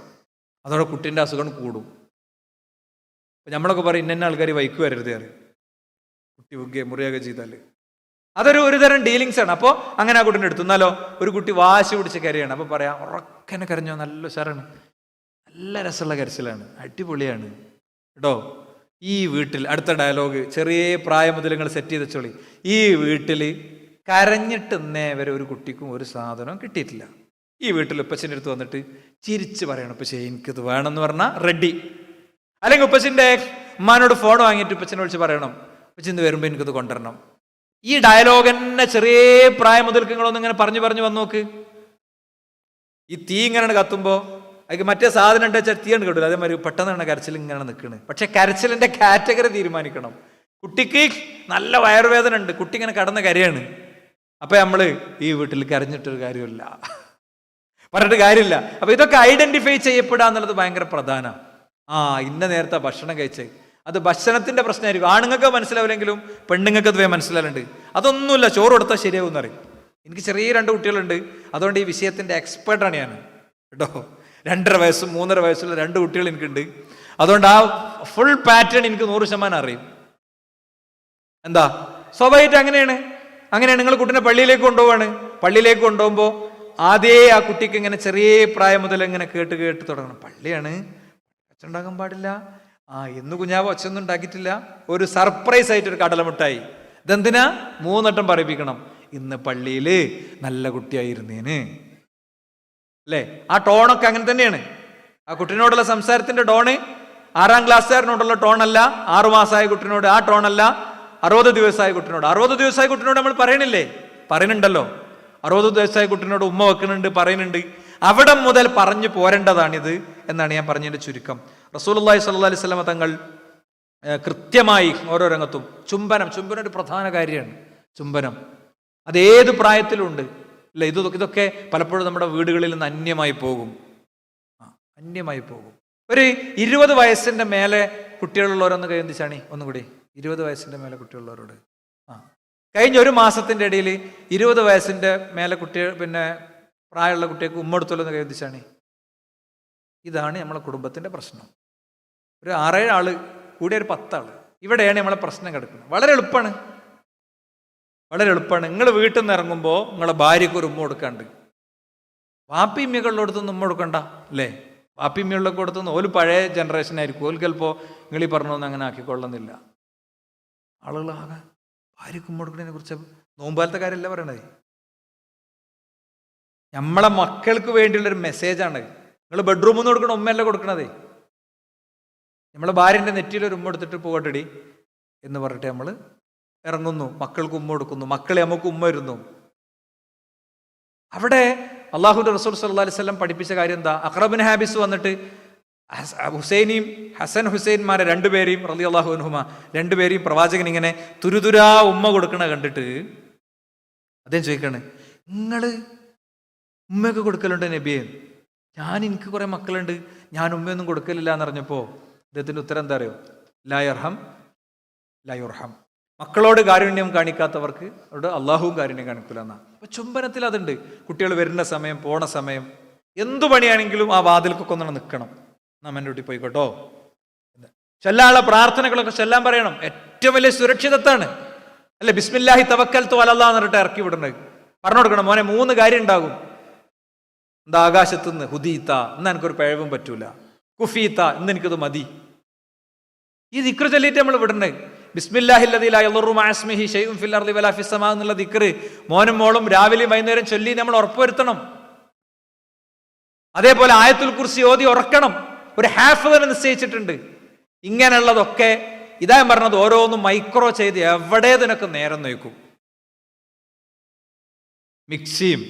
അതോടെ കുട്ടീൻ്റെ അസുഖം കൂടും. അപ്പം നമ്മളൊക്കെ പറയും ഇന്ന ആൾക്കാർ വൈക്ക് വരരുത് അറിയും, കുട്ടി ഉഗ്ഗേ മുറിയൊക്കെ ചെയ്താൽ. ഒരു തരം ഡീലിങ്സ് ആണ്. അപ്പോൾ അങ്ങനെ ആ കുട്ടീൻ്റെ എടുത്തു. എന്നാലോ ഒരു കുട്ടി വാശി പിടിച്ച് കരയാണ്. അപ്പോൾ പറയാം ഉറക്കനെ കരഞ്ഞോ, നല്ല ഉഷാറാണ്, നല്ല രസമുള്ള കരച്ചിലാണ്, അടിപൊളിയാണ് കേട്ടോ. ഈ വീട്ടിൽ അടുത്ത ഡയലോഗ് ചെറിയ പ്രായം മുതൽ നിങ്ങൾ സെറ്റ് ചെയ്ത് വെച്ചോളി. ഈ വീട്ടിൽ കരഞ്ഞിട്ട് വരെ ഒരു കുട്ടിക്കും ഒരു സാധനവും കിട്ടിയിട്ടില്ല. ഈ വീട്ടിൽ ഉപ്പച്ചൻ്റെ അടുത്ത് വന്നിട്ട് ചിരിച്ച് പറയണം, ഉപ്പച്ചേ എനിക്കിത് വേണമെന്ന് പറഞ്ഞാൽ റെഡി. അല്ലെങ്കിൽ ഉപ്പച്ചിൻ്റെ ഉമ്മാനോട് ഫോൺ വാങ്ങിയിട്ട് ഉപ്പച്ചനെ വിളിച്ച് പറയണം, ഉപ്പച്ചിന്ന് വരുമ്പോൾ എനിക്കത് കൊണ്ടുവരണം. ഈ ഡയലോഗ് തന്നെ ചെറിയ പ്രായം മുതൽക്ക് നിങ്ങളൊന്നും ഇങ്ങനെ പറഞ്ഞു വന്നു നോക്ക്. ഈ തീ ഇങ്ങനെ കത്തുമ്പോൾ അതിന് മറ്റേ സാധനം ഉണ്ട് വെച്ചാൽ തീ കണ്ട് കിട്ടില്ല. അതേമാതിരി പെട്ടെന്നാണ് കരച്ചിൽ ഇങ്ങനെ നിൽക്കുന്നത്. പക്ഷെ കരച്ചിലിൻ്റെ കാറ്റഗറി തീരുമാനിക്കണം. കുട്ടിക്ക് നല്ല വയറുവേദന ഉണ്ട്, കുട്ടി ഇങ്ങനെ കടന്ന കരയാണ്. അപ്പം നമ്മൾ ഈ വീട്ടിൽ കരഞ്ഞിട്ടൊരു കാര്യമില്ല, പറഞ്ഞിട്ട് കാര്യമില്ല. അപ്പം ഇതൊക്കെ ഐഡന്റിഫൈ ചെയ്യപ്പെടുക എന്നുള്ളത് ഭയങ്കര പ്രധാനമാണ്. ഇന്ന നേരത്തെ ഭക്ഷണം കഴിച്ചേ, അത് ഭക്ഷണത്തിൻ്റെ പ്രശ്നമായിരിക്കും. ആണുങ്ങൾക്ക് മനസ്സിലാവില്ലെങ്കിലും പെണ്ണുങ്ങൾക്ക് അത് മനസ്സിലാവുന്നുണ്ട്. അതൊന്നുമില്ല, ചോറ് കൊടുത്താൽ ശരിയാവും എന്നറിയും. എനിക്ക് ചെറിയ 2 കുട്ടികളുണ്ട്, അതുകൊണ്ട് ഈ വിഷയത്തിൻ്റെ എക്സ്പേർട്ടാണ് ഞാൻ കേട്ടോ. 2.5 വയസ്സും 3.5 വയസ്സുള്ള 2 കുട്ടികൾ എനിക്കുണ്ട്. അതുകൊണ്ട് ആ ഫുൾ പാറ്റേൺ എനിക്ക് 100% അറിയും. എന്താ സ്വാഭാവികമായിട്ട് അങ്ങനെയാണ്. നിങ്ങൾ കുട്ടീനെ പള്ളിയിലേക്ക് കൊണ്ടുപോവാണ്. പള്ളിയിലേക്ക് കൊണ്ടുപോകുമ്പോൾ ആദ്യേ ആ കുട്ടിക്ക് ഇങ്ങനെ ചെറിയ പ്രായം മുതൽ ഇങ്ങനെ കേട്ട് തുടങ്ങണം. പള്ളിയാണ്, ഒച്ചുണ്ടാക്കാൻ പാടില്ല. എന്ന് കുഞ്ഞാവ് ഒച്ചൊന്നും ഉണ്ടാക്കിയിട്ടില്ല. ഒരു സർപ്രൈസ് ആയിട്ട് ഒരു കടലമുട്ടായി. ഇതെന്തിനാ? 3 വട്ടം പറയിപ്പിക്കണം. ഇന്ന് പള്ളിയിൽ നല്ല കുട്ടിയായിരുന്നേന് അല്ലേ. ആ ടോണൊക്കെ അങ്ങനെ തന്നെയാണ്. ആ കുട്ടീനോടുള്ള സംസാരത്തിന്റെ ടോണ് 6ാം ക്ലാസ്സുകാരനോടുള്ള ടോണല്ല, 6 മാസമായ കുട്ടീനോട് ആ ടോണല്ല, 60 ദിവസമായ കുട്ടീനോട്. 60 ദിവസമായ കുട്ടീനോട് നമ്മൾ പറയണില്ലേ? പറയുന്നുണ്ടല്ലോ. 60 ദിവസമായ കുട്ടീനോട് ഉമ്മ വെക്കുന്നുണ്ട്, പറയുന്നുണ്ട്. അവിടെ മുതൽ പറഞ്ഞു പോരേണ്ടതാണിത് എന്നാണ് ഞാൻ പറഞ്ഞതിന്റെ ചുരുക്കം. റസൂലുള്ളാഹി സ്വല്ലല്ലാഹി അലൈഹി വസല്ലം തങ്ങൾ കൃത്യമായി ഓരോ രംഗത്തും ചുംബനം ഒരു പ്രധാന കാര്യമാണ്. ചുംബനം അതേത് പ്രായത്തിലുണ്ട് അല്ലേ? ഇതൊക്കെ പലപ്പോഴും നമ്മുടെ വീടുകളിൽ നിന്ന് അന്യമായി പോകും. അന്യമായി പോകും. ഒരു 20 വയസ്സിന്റെ മേലെ കുട്ടികളുള്ളവരൊന്ന് കൈവന്തിച്ചാണി ഒന്നുകൂടി. 20 വയസ്സിന്റെ മേലെ കുട്ടികളുള്ളവരോട് കഴിഞ്ഞ ഒരു മാസത്തിന്റെ ഇടയിൽ 20 വയസ്സിന്റെ മേലെ കുട്ടികൾ പ്രായമുള്ള കുട്ടികൾക്ക് ഉമ്മെടുത്തോളൊന്ന് കൈവന്തിച്ചാണി. ഇതാണ് നമ്മളെ കുടുംബത്തിന്റെ പ്രശ്നം. ഒരു 6-7 ആള് കൂടിയ ഒരു 10 ആള് ഇവിടെയാണ് നമ്മളെ പ്രശ്നം കിടക്കുന്നത്. വളരെ എളുപ്പമാണ്. നിങ്ങൾ വീട്ടിൽ നിന്ന് ഇറങ്ങുമ്പോൾ നിങ്ങളെ ഭാര്യയ്ക്ക് ഒരു ഉമ്മ കൊടുക്കാണ്ട്. വാപ്പിമ്മികളുടെ അടുത്തൊന്നും ഉമ്മ കൊടുക്കണ്ട അല്ലേ? വാപ്പിമ്മിയുള്ള കൊടുത്തൊന്നും ഓല് പഴയ ജനറേഷൻ ആയിരിക്കും. ഓല് ചിലപ്പോൾ നിങ്ങൾ ഈ പറഞ്ഞൊന്നും അങ്ങനെ ആക്കിക്കൊള്ളുന്നില്ല. ആളുകളാകെ ഭാര്യയ്ക്ക് ഉമ്മ കൊടുക്കുന്നതിനെ കുറിച്ച് നോമ്പാലത്തെ കാര്യമല്ല പറയണത്. നമ്മളെ മക്കൾക്ക് വേണ്ടിയുള്ളൊരു മെസ്സേജാണ്. നിങ്ങൾ ബെഡ്റൂമിൽ നിന്ന് കൊടുക്കണ ഉമ്മയല്ല കൊടുക്കണതേ. നമ്മളെ ഭാര്യൻ്റെ നെറ്റിയിലൊരു ഉമ്മ എടുത്തിട്ട് പോകട്ടെടി എന്ന് പറഞ്ഞിട്ട് നമ്മൾ ഇറങ്ങുന്നു. മക്കൾക്ക് ഉമ്മ കൊടുക്കുന്നു. മക്കളെ നമുക്ക് ഉമ്മ വരുന്നു. അവിടെ അള്ളാഹുവിന്റെ റസൂൽ സല്ലല്ലാഹു അലൈഹി വസല്ലം പഠിപ്പിച്ച കാര്യം എന്താ? അഖ്റബിൻ ഹാബിസ് വന്നിട്ട് ഹസൻ ഹുസൈൻമാരെ രണ്ടുപേരെയും റളിയല്ലാഹു അൻഹുമാ രണ്ടുപേരെയും പ്രവാചകൻ ഇങ്ങനെ തുരുതുരാ ഉമ്മ കൊടുക്കണ കണ്ടിട്ട് അദ്ദേഹം ചോദിക്കാണ്, നിങ്ങള് ഉമ്മയൊക്കെ കൊടുക്കലുണ്ട് നബിയെ? എനിക്ക് കുറെ മക്കളുണ്ട്, ഞാൻ ഉമ്മയൊന്നും കൊടുക്കലില്ല എന്ന് പറഞ്ഞപ്പോ അദ്ദേഹത്തിന്റെ ഉത്തരം എന്താ അറിയോ? ലാ യർഹം ലാ യുർഹം. മക്കളോട് കാരുണ്യം കാണിക്കാത്തവർക്ക് അവരോട് അള്ളാഹുവും കാരുണ്യം കാണിക്കൂല എന്നാ. അപ്പൊ ചുംബനത്തിൽ അതുണ്ട്. കുട്ടികൾ വരുന്ന സമയം പോണ സമയം എന്തു പണിയാണെങ്കിലും ആ വാതിൽക്കൊക്കെ ഒന്നാണ് നിൽക്കണം. നമ്മൻ്റെ വീട്ടിൽ പോയിക്കോട്ടോ, ചൊല്ലാനുള്ള പ്രാർത്ഥനകളൊക്കെ ചൊല്ലാൻ പറയണം. ഏറ്റവും വലിയ സുരക്ഷിതത്താണ് അല്ലെ? ബിസ്മില്ലാഹി തവക്കൽതു അലല്ലാഹ് എന്ന് പറഞ്ഞിട്ട് ഇറക്കി വിടണത്. പറഞ്ഞു കൊടുക്കണം, മോനെ 3 കാര്യം ഉണ്ടാകും. എന്താ? ആകാശത്തുനിന്ന് ഹുദീത്ത, ഇന്ന് എനിക്കൊരു പിഴവും പറ്റൂല. കുഫീത്ത, ഇന്ന് എനിക്കത് മതി. ഈ ദിക്ർ ചൊല്ലിയിട്ട് നമ്മൾ വിടണേ. ബിസ്മില്ലാഹില്ലദീ ലാ യദുറു മഅ ഇസ്മിഹി ശൈഉൻ ഫിൽ അർളി വലാ ഫിസ് സമാ എന്നുള്ള ദിക്ർ മോനും മോളും രാവിലെയും വൈകുന്നേരം ചൊല്ലി നമ്മൾ ഉറപ്പുവരുത്തണം. അതേപോലെ ആയത്തുൽ കുർസി ഓതി ഉറക്കണം. ഒരു ഹാഫിളിനെ നിശ്ചയിച്ചിട്ടുണ്ട്. ഇങ്ങനെയുള്ളതൊക്കെ ഇതാ പറഞ്ഞത്, ഓരോന്നും മൈക്രോ ചെയ്ത് എവിടെ ഇതിനൊക്കെ നേരം നോക്കും. മിക്സിയും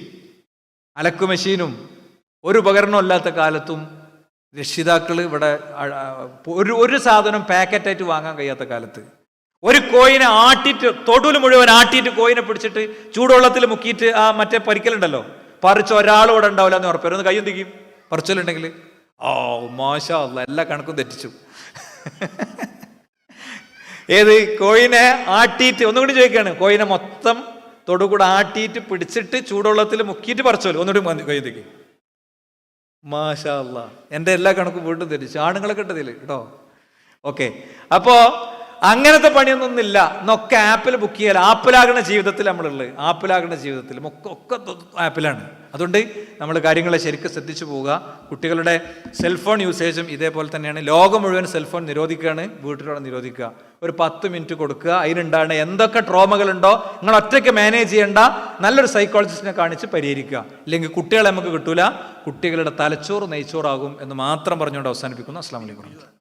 അലക്കു മെഷീനും ഒരു ഉപകരണവും ഇല്ലാത്ത കാലത്തും രക്ഷിതാക്കൾ ഇവിടെ ഒരു സാധനം പാക്കറ്റായിട്ട് വാങ്ങാൻ കഴിയാത്ത കാലത്ത് ഒരു കോയിനെ ആട്ടിയിട്ട് തൊടുല് മുഴുവൻ ആട്ടിയിട്ട് കോയിനെ പിടിച്ചിട്ട് ചൂടുവെള്ളത്തിൽ മുക്കിയിട്ട് ആ മറ്റേ പരിക്കലുണ്ടല്ലോ പറിച്ച് ഒരാളും ഇവിടെ ഉണ്ടാവില്ല എന്ന് ഉറപ്പ്. ഒന്ന് കയ്യും തിക്കും പറിച്ചലുണ്ടെങ്കിൽ മാഷാ അല്ലാഹ് എല്ലാ കണക്കും തെറ്റിച്ചു. ഏത് കോയിനെ ആട്ടിയിട്ട് ഒന്നുകൂടി ചോദിക്കാണ്, കോയിനെ മൊത്തം തൊടുകൂടെ ആട്ടിയിട്ട് പിടിച്ചിട്ട് ചൂടുവെള്ളത്തിൽ മുക്കിയിട്ട് പറിച്ചോല്ലോ. ഒന്നുകൂടി കയ്യും തിക്കും. മാഷാ അല്ലാഹ് എൻ്റെ എല്ലാ കണക്കും വീണ്ടും തെറ്റിച്ചു. ആണുങ്ങളൊക്കെ ഇട്ടതിൽ കേട്ടോ. ഓക്കെ, അപ്പോ അങ്ങനത്തെ പണിയൊന്നുമില്ല. എന്നൊക്കെ ആപ്പിൽ ബുക്ക് ചെയ്യാൻ. ആപ്പിലാകുന്ന ജീവിതത്തിൽ നമ്മളുള്ളത്, ആപ്പിലാകുന്ന ജീവിതത്തിൽ ഒക്കെ ആപ്പിലാണ്. അതുകൊണ്ട് നമ്മൾ കാര്യങ്ങളെ ശരിക്കും ശ്രദ്ധിച്ചു പോവുക. കുട്ടികളുടെ സെൽഫോൺ യൂസേജും ഇതേപോലെ തന്നെയാണ്. ലോകം മുഴുവൻ സെൽഫോൺ നിരോധിക്കുകയാണ്, വീട്ടിലൂടെ നിരോധിക്കുക. ഒരു 10 മിനിറ്റ് കൊടുക്കുക. അതിനുണ്ടാകുന്ന എന്തൊക്കെ ട്രോമകളുണ്ടോ നിങ്ങൾ ഒറ്റയ്ക്ക് മാനേജ് ചെയ്യേണ്ട, നല്ലൊരു സൈക്കോളജിസ്റ്റിനെ കാണിച്ച് പരിഹരിക്കുക. ഇല്ലെങ്കിൽ കുട്ടികളെ നമുക്ക് കിട്ടൂല, കുട്ടികളുടെ തലച്ചോറ് നെയ്ച്ചോറാകും എന്ന് മാത്രം പറഞ്ഞുകൊണ്ട് അവസാനിപ്പിക്കുന്നു. അസ്സലാമു അലൈക്കും.